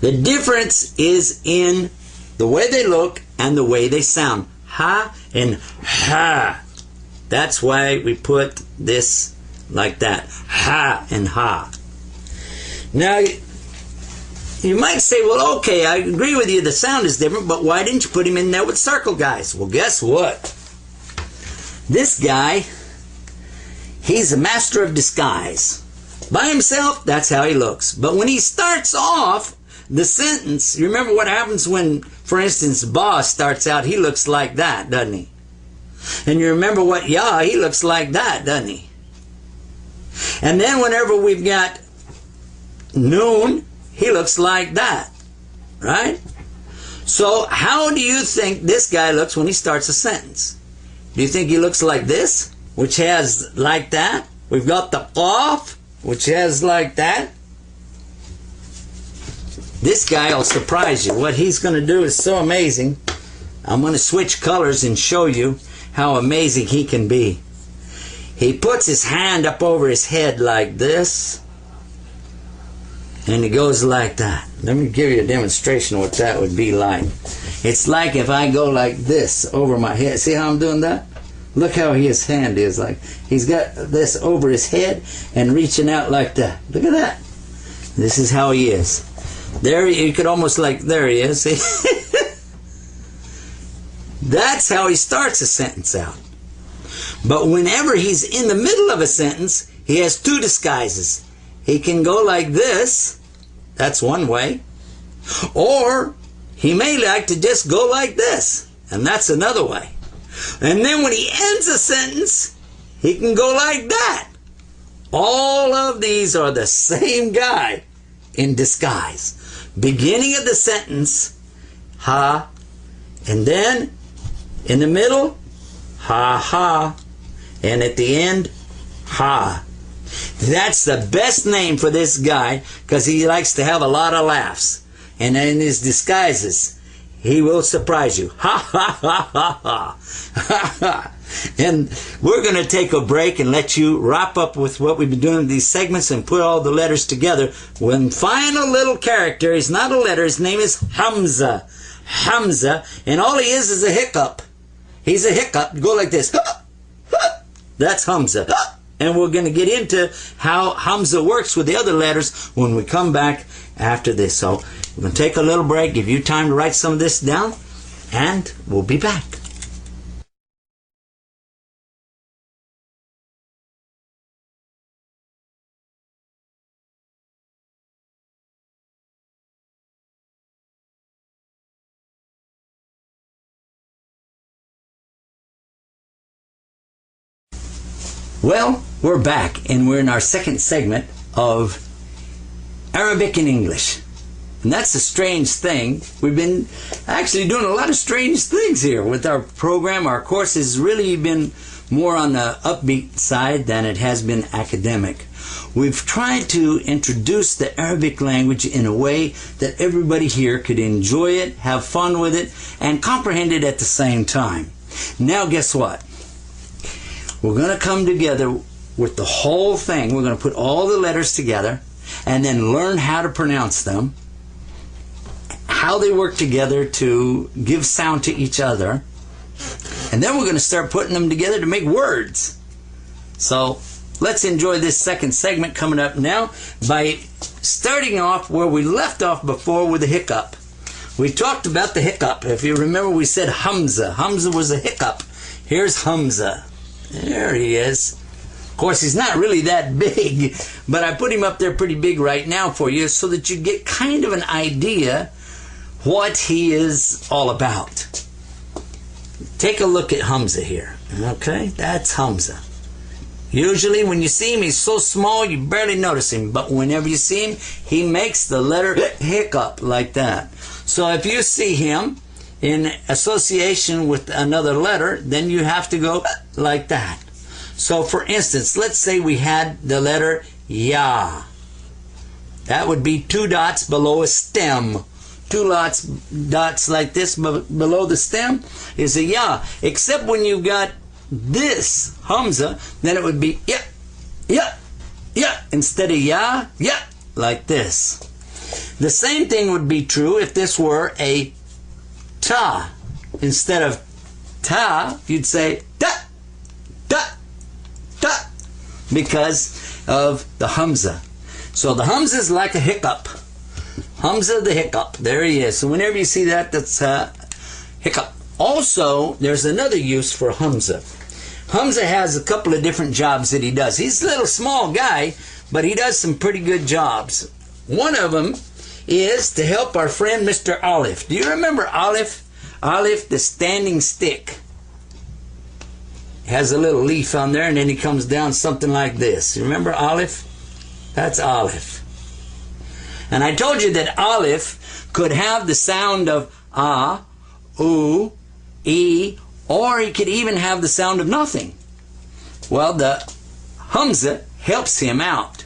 Speaker 1: the difference is in the way they look and the way they sound. Ha and Ha. That's why we put this like that. Ha and Ha. Now, you might say, well, okay, I agree with you, the sound is different, but why didn't you put him in there with circle guys? Well, guess what? This guy, he's a master of disguise. By himself, that's how he looks. But when he starts off the sentence, you remember what happens when, for instance, Ba starts out, he looks like that, doesn't he? And you remember what Ya, he looks like that, doesn't he? And then whenever we've got Noon, he looks like that, right? So how do you think this guy looks when he starts a sentence? Do you think he looks like this, which has like that? We've got the Qaf, which has like that. This guy will surprise you. What he's going to do is so amazing. I'm going to switch colors and show you how amazing he can be. He puts his hand up over his head like this. And it goes like that. Let me give you a demonstration of what that would be like. It's like if I go like this over my head. See how I'm doing that? Look how his hand is. Like he's got this over his head and reaching out like that. Look at that. This is how he is. There, you could almost like, there he is. See? That's how he starts a sentence out. But whenever he's in the middle of a sentence, he has two disguises. He can go like this. That's one way. Or he may like to just go like this. And that's another way. And then when he ends a sentence, he can go like that. All of these are the same guy in disguise. Beginning of the sentence, ha. And then in the middle, ha ha. And at the end, ha. That's the best name for this guy because he likes to have a lot of laughs. And in his disguises, he will surprise you. Ha ha ha ha ha. Ha ha. And we're going to take a break and let you wrap up with what we've been doing in these segments and put all the letters together. One final little character, he's not a letter, his name is Hamza. Hamza, and all he is a hiccup. He's a hiccup. Go like this. That's Hamza. And we're going to get into how Hamza works with the other letters when we come back after this. So we're going to take a little break, give you time to write some of this down, and we'll be back. Well, we're back, and we're in our second segment of Arabic and English. And that's a strange thing. We've been actually doing a lot of strange things here with our program. Our course has really been more on the upbeat side than it has been academic. We've tried to introduce the Arabic language in a way that everybody here could enjoy it, have fun with it, and comprehend it at the same time. Now, guess what? We're going to come together with the whole thing. We're going to put all the letters together and then learn how to pronounce them, how they work together to give sound to each other, and then we're going to start putting them together to make words. So let's enjoy this second segment coming up now by starting off where we left off before with the hiccup. We talked about the hiccup. If you remember, we said Hamza. Hamza was a hiccup. Here's Hamza. There he is. Of course, he's not really that big, but I put him up there pretty big right now for you so that you get kind of an idea what he is all about. Take a look at Hamza here. Okay, that's Hamza. Usually when you see him, he's so small you barely notice him, but whenever you see him, he makes the letter hiccup like that. So if you see him in association with another letter, then you have to go like that. So for instance, let's say we had the letter Ya. That would be two dots below a stem. Two dots like this below the stem is a Ya. Except when you've got this Hamza, then it would be Ya, Ya, Ya. Instead of Ya, Ya, like this. The same thing would be true if this were a Ta. Instead of Ta, you'd say Da, Da, Da, because of the Hamza. So the Hamza is like a hiccup. Hamza the hiccup. There he is. So whenever you see that, that's hiccup. Also, there's another use for Hamza. Hamza has a couple of different jobs that he does. He's a little small guy, but he does some pretty good jobs. One of them is to help our friend Mr. Alif. Do you remember Alif? Alif, the standing stick. Has a little leaf on there, and then he comes down something like this. You remember Alif? That's Alif. And I told you that Alif could have the sound of A, U, E, or he could even have the sound of nothing. Well, the Hamza helps him out.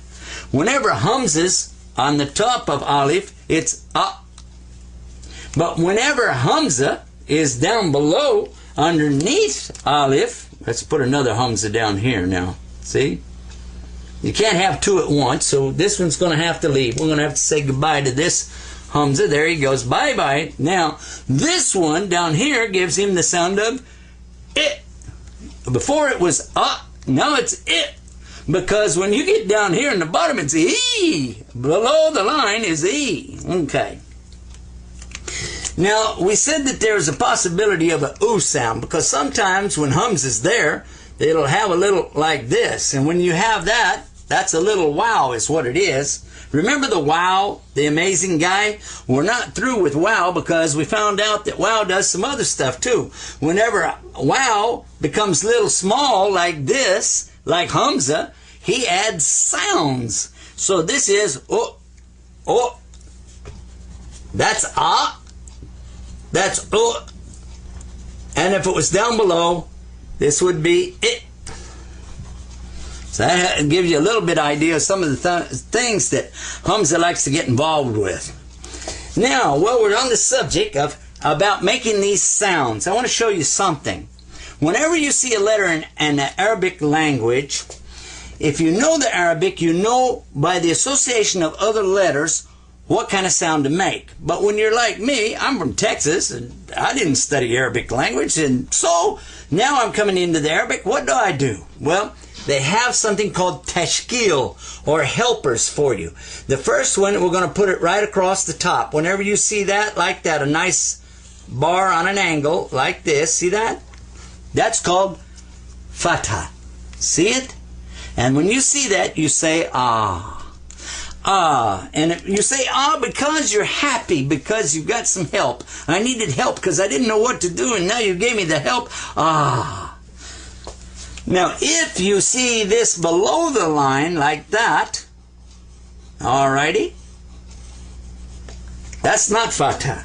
Speaker 1: Whenever Hamza's on the top of Alif, it's A. But whenever Hamza is down below, underneath Alif, let's put another Hamza down here now. See? You can't have two at once, so this one's going to have to leave. We're going to have to say goodbye to this Hamza. There he goes. Bye-bye. Now, this one down here gives him the sound of it. Before it was now it's it. Because when you get down here in the bottom, it's E. Below the line is E. Okay. Now, we said that there's a possibility of an oo sound, because sometimes when Hamza's there, it'll have a little like this. And when you have that, that's a little wow is what it is. Remember the wow, the amazing guy? We're not through with wow, because we found out that wow does some other stuff too. Whenever wow becomes little small like this, like Hamza, he adds sounds. So this is oh, oh. That's ah. That's oh. And if it was down below, this would be it. So that gives you a little bit of idea of some of the things that Hamza likes to get involved with. Now, while we're on the subject of about making these sounds, I want to show you something. Whenever you see a letter in the Arabic language, if you know the Arabic, you know by the association of other letters what kind of sound to make. But when you're like me, I'm from Texas, and I didn't study Arabic language, and so now I'm coming into the Arabic. What do? Well, they have something called tashkil, or helpers for you. The first one, we're going to put it right across the top. Whenever you see that, like that, a nice bar on an angle, like this, see that? That's called fatha. See it? And when you see that, you say, ah. Ah. And you say, ah, because you're happy, because you've got some help. I needed help because I didn't know what to do, and now you gave me the help. Ah. Now, if you see this below the line like that, alrighty, that's not fatha.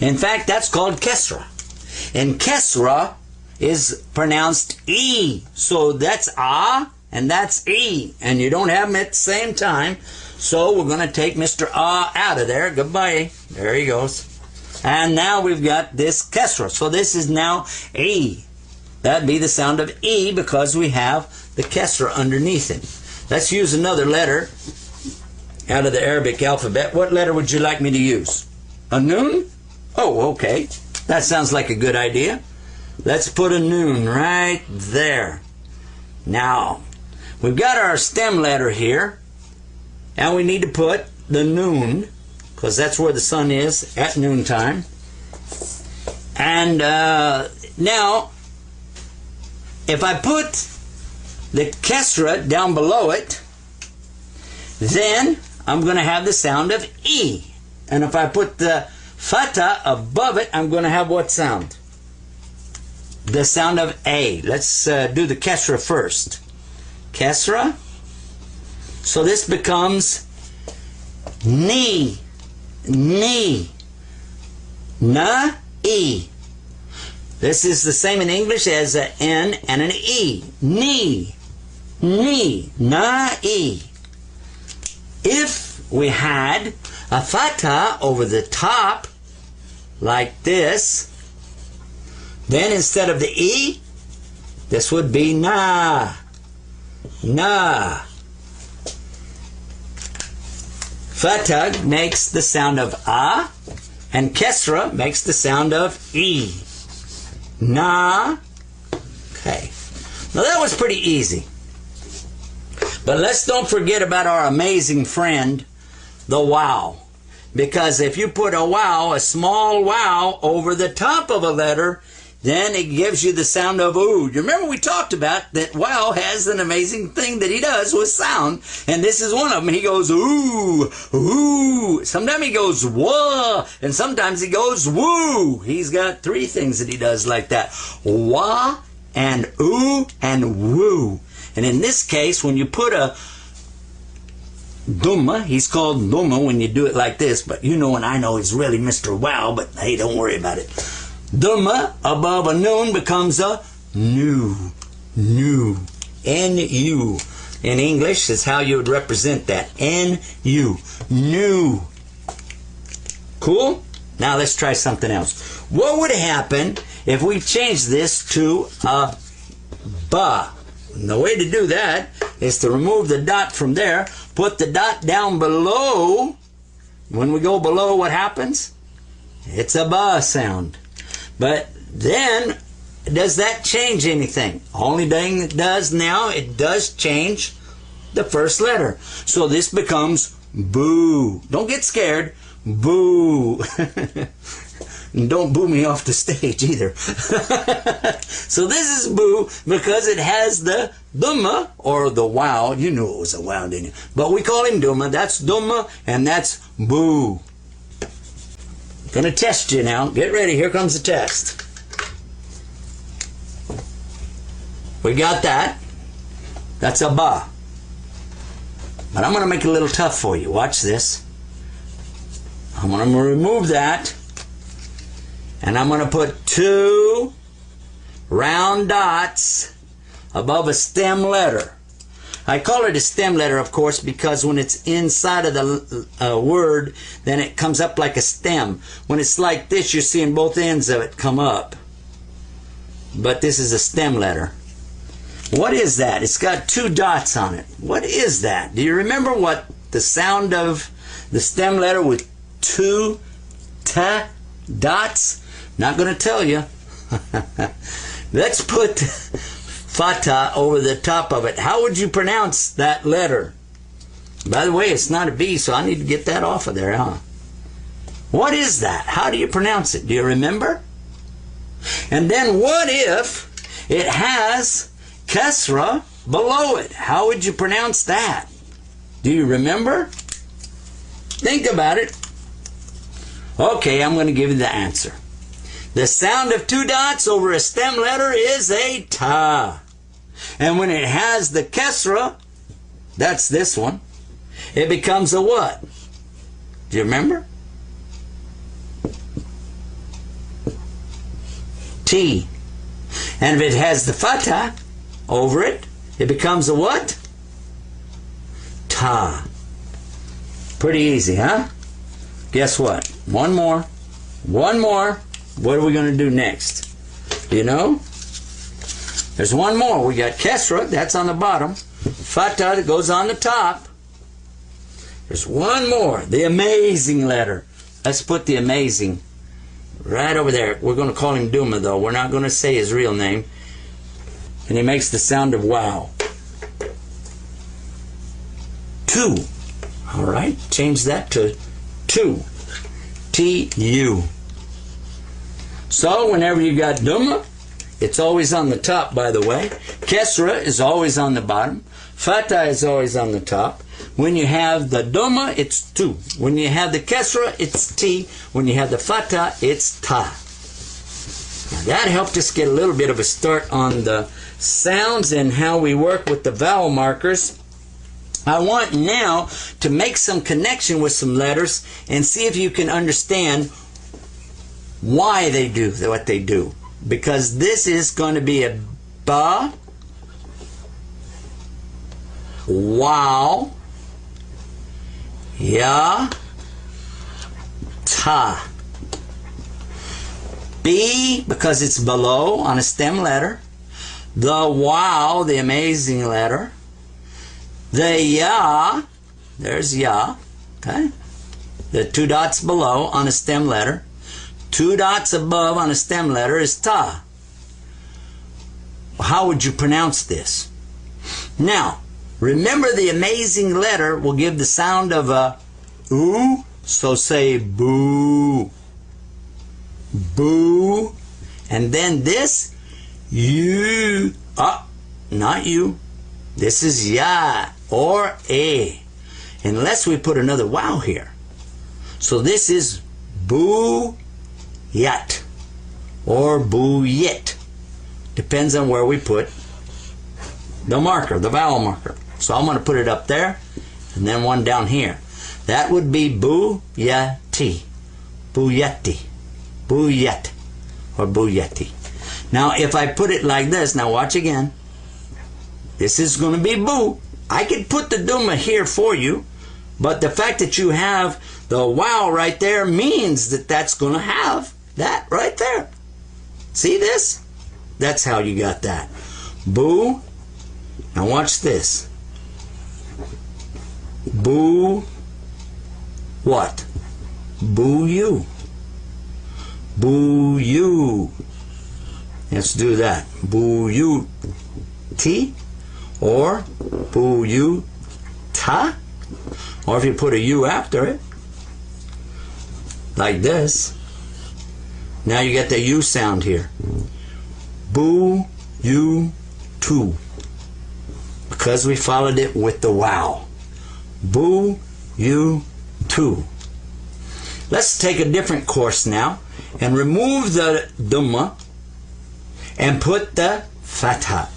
Speaker 1: In fact, that's called kesra. And kesra is pronounced E. So that's ah, and that's E. And you don't have them at the same time. So we're going to take Mr. Ah out of there. Goodbye. There he goes. And now we've got this kesra. So this is now E. That'd be the sound of E, because we have the kesra underneath it. Let's use another letter out of the Arabic alphabet. What letter would you like me to use? A noon? Oh, okay. That sounds like a good idea. Let's put a noon right there. Now, we've got our stem letter here, and we need to put the noon, because that's where the sun is at noontime. And now, if I put the kesra down below it, then I'm going to have the sound of E. And if I put the fatha above it, I'm going to have what sound? The sound of A. Let's do the kesra first. Kesra. So this becomes ni, ni, na, E. This is the same in English as an N and an E. Ni, ni, na, E. If we had a fatha over the top, like this, then instead of the E, this would be na, na. Fatha makes the sound of A, and kesra makes the sound of E. Na. Okay. Now that was pretty easy. But let's don't forget about our amazing friend, the wow. Because if you put a wow, a small wow, over the top of a letter, then it gives you the sound of ooh. You remember we talked about that wow has an amazing thing that he does with sound. And this is one of them. He goes ooh, ooh. Sometimes he goes wah, and sometimes he goes woo. He's got three things that he does like that. Wah, and ooh, and woo. And in this case, when you put a Dhamma, he's called Dhamma when you do it like this, but you know and I know he's really Mr. Wow, but hey, don't worry about it. Dhamma above a noon becomes a nu, nu, N-U. In English is how you would represent that, N-U, nu. Cool? Now let's try something else. What would happen if we changed this to a ba? And the way to do that is to remove the dot from there, put the dot down below. When we go below, what happens? It's a ba sound. But then, does that change anything? Only thing it does now, it does change the first letter. So this becomes boo. Don't get scared. Boo. And don't boo me off the stage either. So this is boo because it has the dhamma or the wow. You knew it was a wow, didn't you? But we call him dhamma. That's dhamma and that's boo. Gonna test you now. Get ready. Here comes the test. We got that. That's a ba. But I'm gonna make it a little tough for you. Watch this. I'm gonna remove that. And I'm going to put 2 round dots above a stem letter. I call it a stem letter, of course, because when it's inside of the word, then it comes up like a stem. When it's like this, you're seeing both ends of it come up. But this is a stem letter. What is that? It's got 2 dots on it. What is that? Do you remember what the sound of the stem letter with 2 dots? Not going to tell you. Let's put fatha over the top of it. How would you pronounce that letter? By the way, it's not a B, so I need to get that off of there, huh? What is that? How do you pronounce it? Do you remember? And then what if it has kasra below it? How would you pronounce that? Do you remember? Think about it. Okay, I'm going to give you the answer. The sound of 2 dots over a stem letter is a ta. And when it has the kesra, that's this one, it becomes a what? Do you remember? T. And if it has the fatha over it, it becomes a what? Ta. Pretty easy, huh? Guess what? One more. One more. What are we going to do next? Do you know? There's one more. We got kesra, that's on the bottom. Fatha, that goes on the top. There's one more. The amazing letter. Let's put the amazing right over there. We're going to call him Duma, though. We're not going to say his real name. And he makes the sound of wow. 2. All right. Change that to 2. T-U. So whenever you got Duma, it's always on the top, by the way. Kesra is always on the bottom. Fatha is always on the top. When you have the Duma, it's 2. When you have the Kesra, it's T. When you have the Fatha, it's Ta. Now that helped us get a little bit of a start on the sounds and how we work with the vowel markers. I want now to make some connection with some letters and see if you can understand why they do what they do. Because this is going to be a ba, wow, ya, ta. B, because it's below on a stem letter. The wow, the amazing letter. The ya, there's ya, okay? The 2 dots below on a stem letter. 2 dots above on a stem letter is ta. How would you pronounce this? Now, remember the amazing letter will give the sound of a oo, so say boo. Boo. And then this, you, not you. This is ya or a. Unless we put another wow here. So this is boo yat or boo yit. Depends on where we put the marker, the vowel marker. So I'm going to put it up there and then one down here. That would be boo yati, boo yati, boo yet, or boo yeti. Now if I put it like this, now watch again. This is going to be boo. I could put the duma here for you, but the fact that you have the wow right there means that that's going to have that right there. See this? That's how you got that. Boo. Now watch this. Boo. What? Boo you. Boo you. Let's do that. Boo you T or boo you ta. Or if you put a U after it, like this, now you get the U sound here. Boo you too. Because we followed it with the wow. Boo you too. Let's take a different course now and remove the Dhamma and put the Fatha.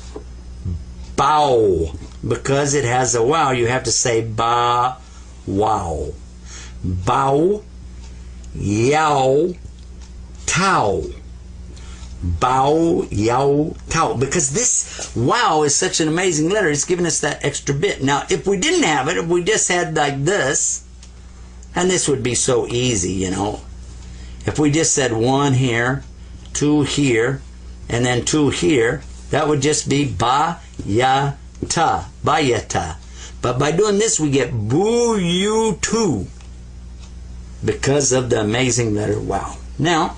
Speaker 1: Bow. Because it has a wow, you have to say ba, wow. Bow, yow, tau. Bow, yow, tau. Because this wow is such an amazing letter, it's giving us that extra bit. Now, if we didn't have it, if we just had like this, and this would be so easy, you know. If we just said 1 here, 2 here, and then 2 here, that would just be ba, ya, ta, bayata. But by doing this, we get boo you too, because of the amazing letter wow. Now,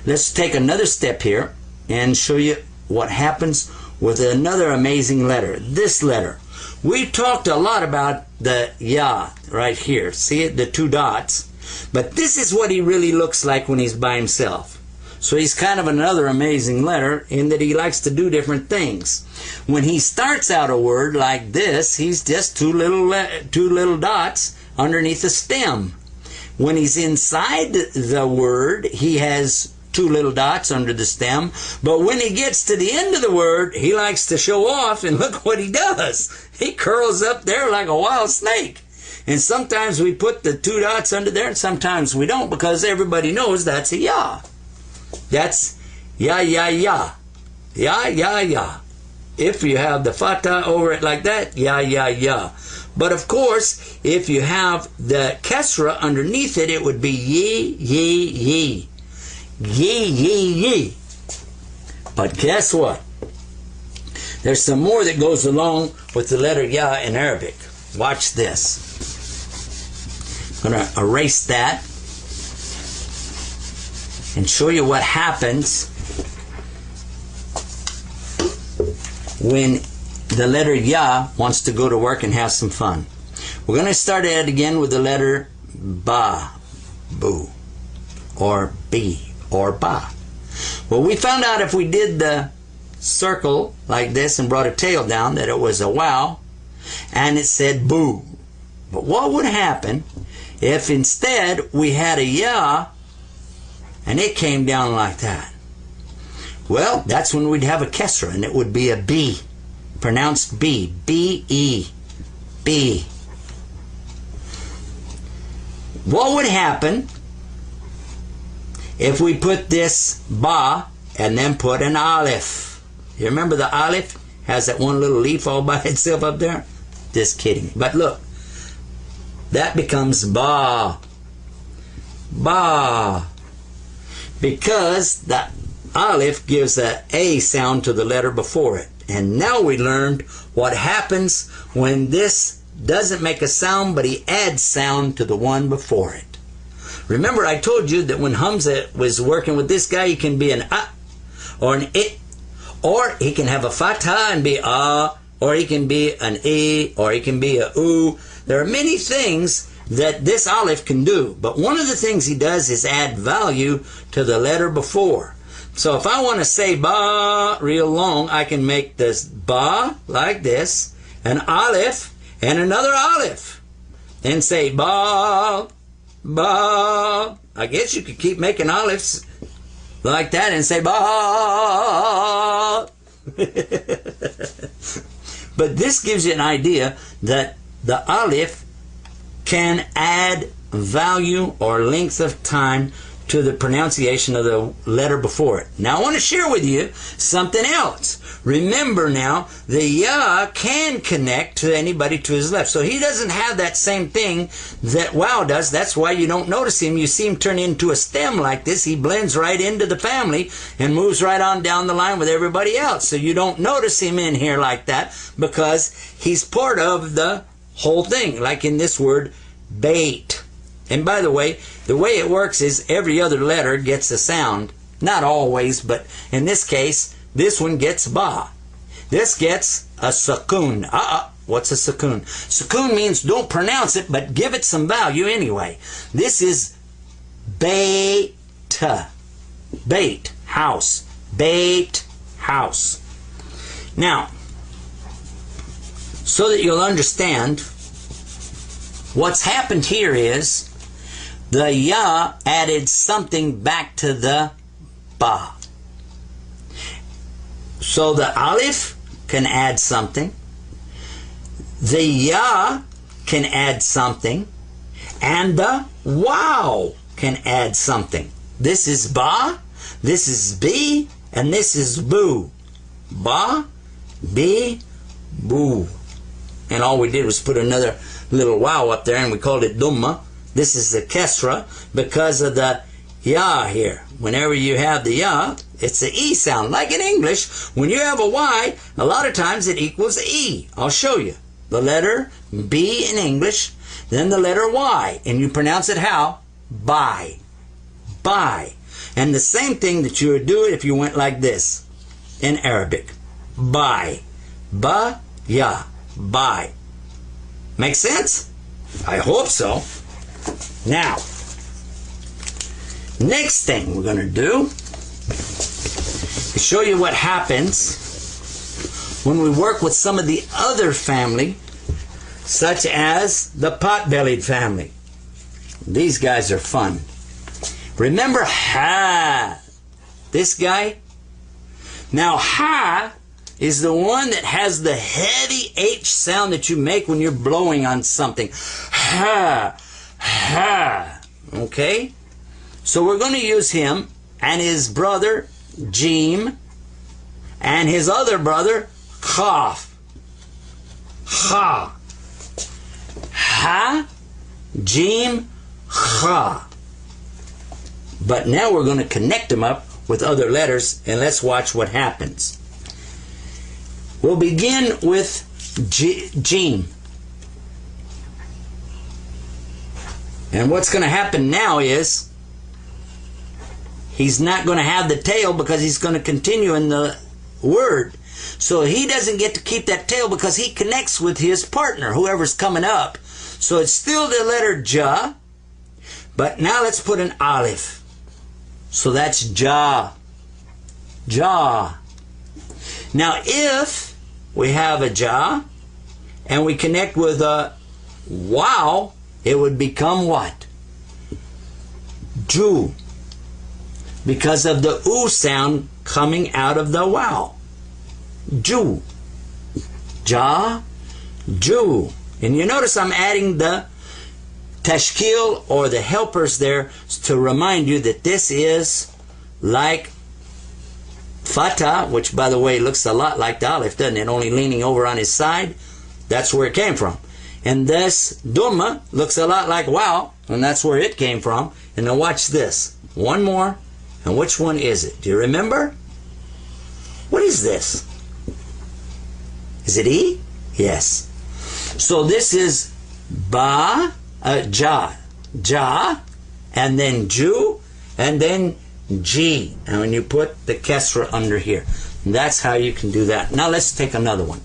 Speaker 1: let's take another step here and show you what happens with another amazing letter. This letter. We talked a lot about the ya right here. See it? The 2 dots. But this is what he really looks like when he's by himself. So he's kind of another amazing letter in that he likes to do different things. When he starts out a word like this, he's just two little dots underneath the stem. When he's inside the word, he has 2 little dots under the stem. But when he gets to the end of the word, he likes to show off, and look what he does. He curls up there like a wild snake. And sometimes we put the 2 dots under there, and sometimes we don't, because everybody knows that's a ya. That's ya, ya, ya. Ya, ya, ya. If you have the fatha over it like that, ya, ya, ya. But of course, if you have the kesra underneath it, it would be ye, ye, ye. Ye, ye, ye. But guess what? There's some more that goes along with the letter ya in Arabic. Watch this. I'm going to erase that and show you what happens when the letter ya wants to go to work and have some fun. We're going to start it again with the letter ba, boo, or b, or ba. Well, we found out if we did the circle like this and brought a tail down that it was a wow, and it said boo. But what would happen if instead we had a ya and it came down like that? Well, that's when we'd have a kesra, and it would be a b, pronounced b, b-e, b. What would happen if we put this ba and then put an Alif? You remember the Alif has that one little leaf all by itself up there? Just kidding. But look, that becomes ba, ba, because the Alif gives a A sound to the letter before it. And now we learned what happens when this doesn't make a sound, but he adds sound to the one before it. Remember, I told you that when Hamza was working with this guy, he can be an a or an it, or he can have a fatha and be a, or he can be an e, or he can be a u. There are many things that this Alif can do, but one of the things he does is add value to the letter before. So if I want to say ba real long, I can make this ba like this, an Alif, and another Alif, and say ba, ba. I guess you could keep making Alifs like that and say ba. But this gives you an idea that the Alif can add value or length of time to the pronunciation of the letter before it. Now I want to share with you something else. Remember now, the ya can connect to anybody to his left. So he doesn't have that same thing that wow does. That's why you don't notice him. You see him turn into a stem like this. He blends right into the family and moves right on down the line with everybody else. So you don't notice him in here like that because he's part of the whole thing, like in this word, bait. And by the way it works is every other letter gets a sound. Not always, but in this case, this one gets ba. This gets a sukoon. What's a sukoon? Sukoon means don't pronounce it, but give it some value anyway. This is bait. Bait, house. Bait, house. Now, so that you'll understand, what's happened here is the ya added something back to the ba. So the alif can add something, the ya can add something, and the wow can add something. This is ba, this is b, and this is boo. Ba, b, boo. And all we did was put another little wow up there, and we called it dumma. This is the kesra because of the ya here. Whenever you have the ya, it's the e sound. Like in English, when you have a y, a lot of times it equals e. I'll show you. The letter B in English, then the letter y, and you pronounce it how? By. By. And the same thing that you would do if you went like this in Arabic. By. Ba, ya. By. Make sense? I hope so. Now, next thing we're going to do is show you what happens when we work with some of the other family, such as the pot-bellied family. These guys are fun. Remember ha, this guy? Now ha is the one that has the heavy H sound that you make when you're blowing on something. Ha, ha, okay? So we're going to use him and his brother, Jim, and his other brother, Kaf. Ha. Ha, Jim, Ha. But now we're going to connect them up with other letters, and let's watch what happens. We'll begin with Jim. And what's going to happen now is he's not going to have the tail because he's going to continue in the word. So he doesn't get to keep that tail because he connects with his partner, whoever's coming up. So it's still the letter Ja, but now let's put an Alif. So that's Ja. Ja. Now if we have a Ja and we connect with a Wow, it would become what? Ju. Because of the oo sound coming out of the wow. Ju. Ja, Ju. And you notice I'm adding the tashkil or the helpers there to remind you that this is like Fatah, which by the way looks a lot like the Alif, doesn't it? Only leaning over on his side. That's where it came from. And this Dumma looks a lot like wow, and that's where it came from. And now watch this. One more. And which one is it? Do you remember? What is this? Is it E? Yes. So this is Ba, Ja, Ja, and then Ju, and then G. And when you put the Kesra under here. That's how you can do that. Now let's take another one.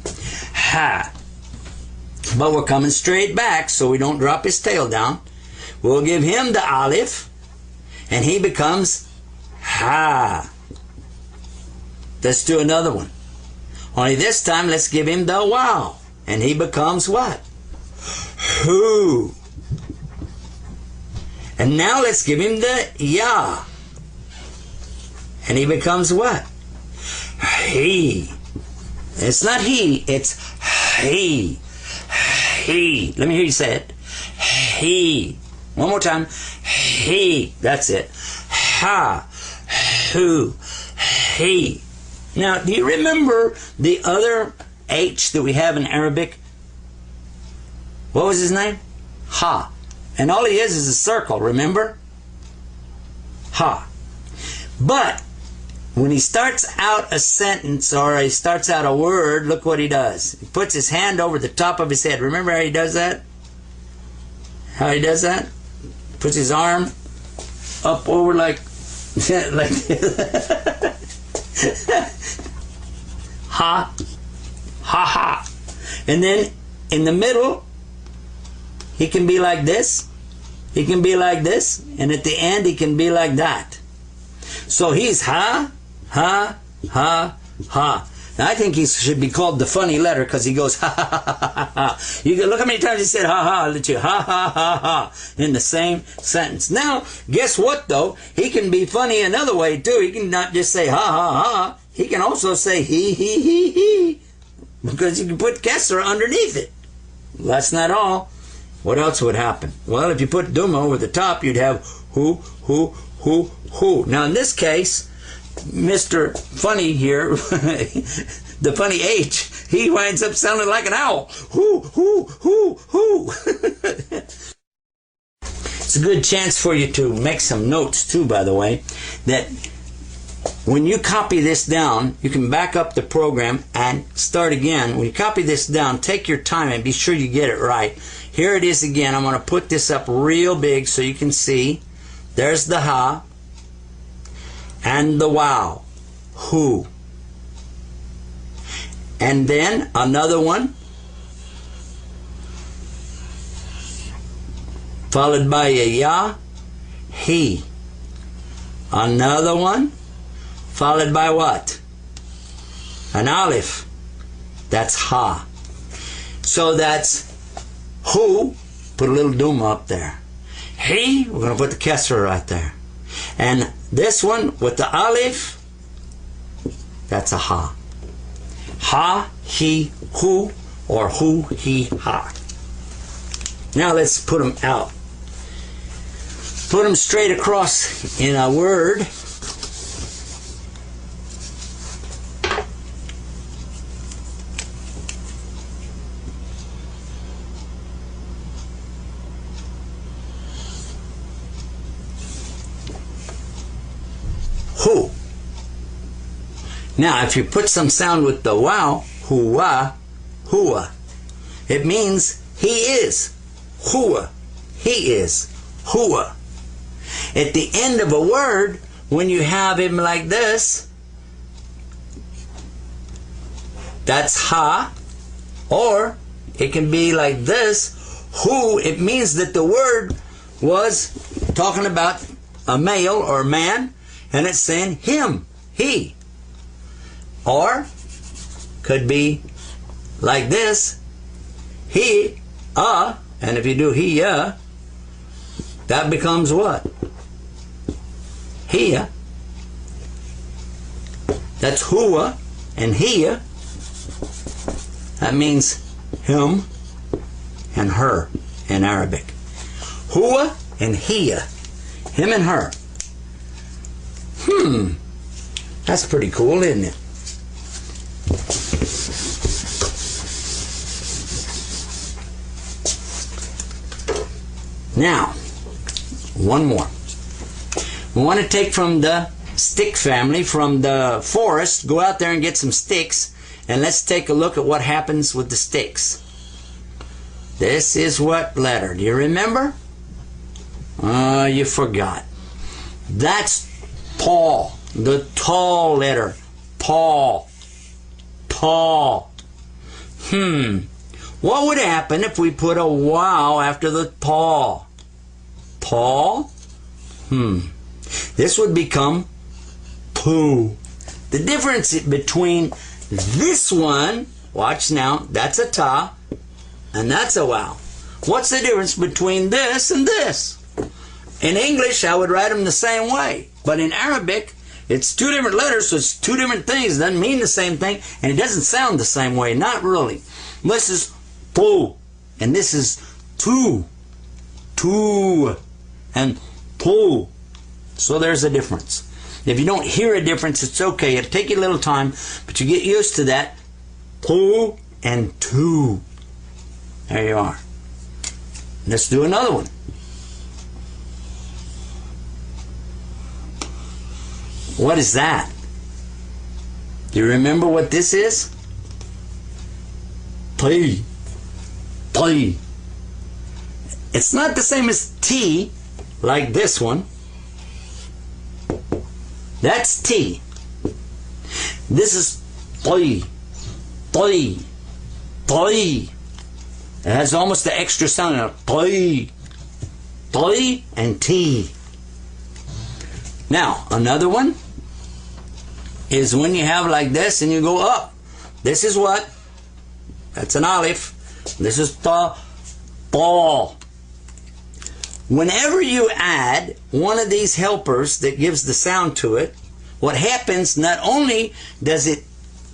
Speaker 1: Ha. But we're coming straight back so we don't drop his tail down. We'll give him the Alif, and he becomes Ha. Let's do another one. Only this time let's give him the Wow, and he becomes what? Who. And now let's give him the Ya, and he becomes what? He. It's not he, it's he. He. Let me hear you say it. He. One more time. He. That's it. Ha. Who. He. Now, do you remember the other H that we have in Arabic? What was his name? Ha. And all he is a circle, remember? Ha. But When he starts out a sentence or he starts out a word, look what he does. He puts his hand over the top of his head. Remember how he does that? How he does that? Puts his arm up over like ha, ha, ha. And then in the middle, he can be like this. He can be like this. And at the end, he can be like that. So he's ha, ha, ha, ha. Now I think he should be called the funny letter because he goes ha, ha, ha, ha, ha, ha. You can look how many times he said ha, ha, I'll let you ha, ha, ha, ha in the same sentence. Now, guess what though? He can be funny another way too. He can not just say ha, ha, ha. He can also say he. Because you can put kesser underneath it. Well, that's not all. What else would happen? Well, if you put duma over the top, you'd have who. Now, in this case, Mr. Funny here, the funny H, he winds up sounding like an owl. Who. It's a good chance for you to make some notes, too, by the way, that when you copy this down, you can back up the program and start again. When you copy this down, take your time and be sure you get it right. Here it is again. I'm going to put this up real big so you can see. There's the ha and the wow. Who. And then another one, followed by a ya, he. Another one, followed by what? An alif. That's ha. So that's who, put a little duma up there. He, we're going to put the kesra right there. And this one with the alif, that's a ha. Ha, he, who, or who, he, ha. Now let's put them out. Put them straight across in a word. Who. Now, if you put some sound with the wow, huwa, hua, it means he is. Hua, he is. Hua. At the end of a word, when you have him like this, that's ha, or it can be like this, who. It means that the word was talking about a male or man, and it's saying him, he. Or could be like this, he, and if you do he, that becomes what? He. That's hua and he. That means him and her in Arabic. Hua and he. Him and her. That's pretty cool, isn't it? Now, one more. We want to take from the stick family, from the forest, go out there and get some sticks, and let's take a look at what happens with the sticks. This is what letter? Do you remember? You forgot. That's Paul, the tall letter. Paul. Paul. What would happen if we put a wow after the Paul? Paul? This would become poo. The difference between this one, watch now, that's a ta, and that's a wow. What's the difference between this and this? In English, I would write them the same way. But in Arabic, it's two different letters, so it's two different things. It doesn't mean the same thing, and it doesn't sound the same way. Not really. This is poo, and this is tu, and poo. So there's a difference. If you don't hear a difference, it's okay. It'll take you a little time, but you get used to that. Poo and tu. There you are. Let's do another one. What is that? Do you remember what this is? T. T. It's not the same as T, like this one. That's T. This is T. T. T. It has almost the extra sound of T. T and T. Now, another one is when you have like this and you go up. This is what? That's an Alif. This is Ta. Ta. Whenever you add one of these helpers that gives the sound to it, what happens, not only does it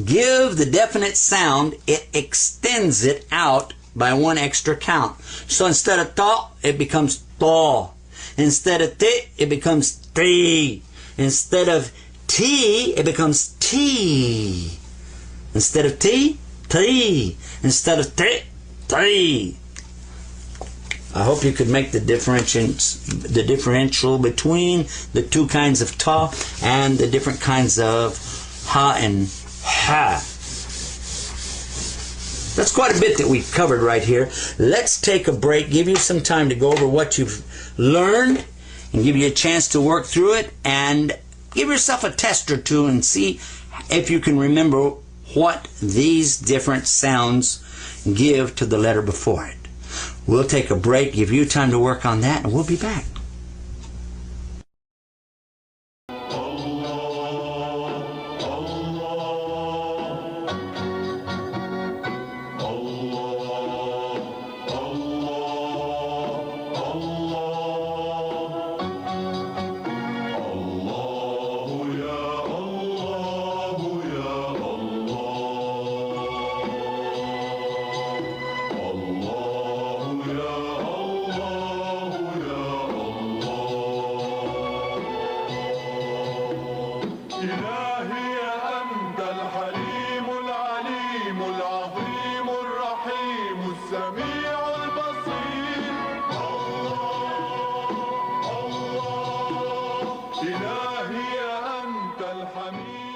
Speaker 1: give the definite sound, it extends it out by one extra count. So instead of ta, it becomes ta. Instead of ti, it becomes ti. Instead of t, it becomes t. Instead of t, t. Instead of ti, ti. I hope you could make the differential between the two kinds of ta and the different kinds of ha and ha. That's quite a bit that we covered right here. Let's take a break, give you some time to go over what you've learned, and give you a chance to work through it, and give yourself a test or two and see if you can remember what these different sounds give to the letter before it. We'll take a break, give you time to work on that, and we'll be back.
Speaker 2: إلهي أنت الحليم العليم العظيم الرحيم السميع البصير الله الله إلهي أنت الحميد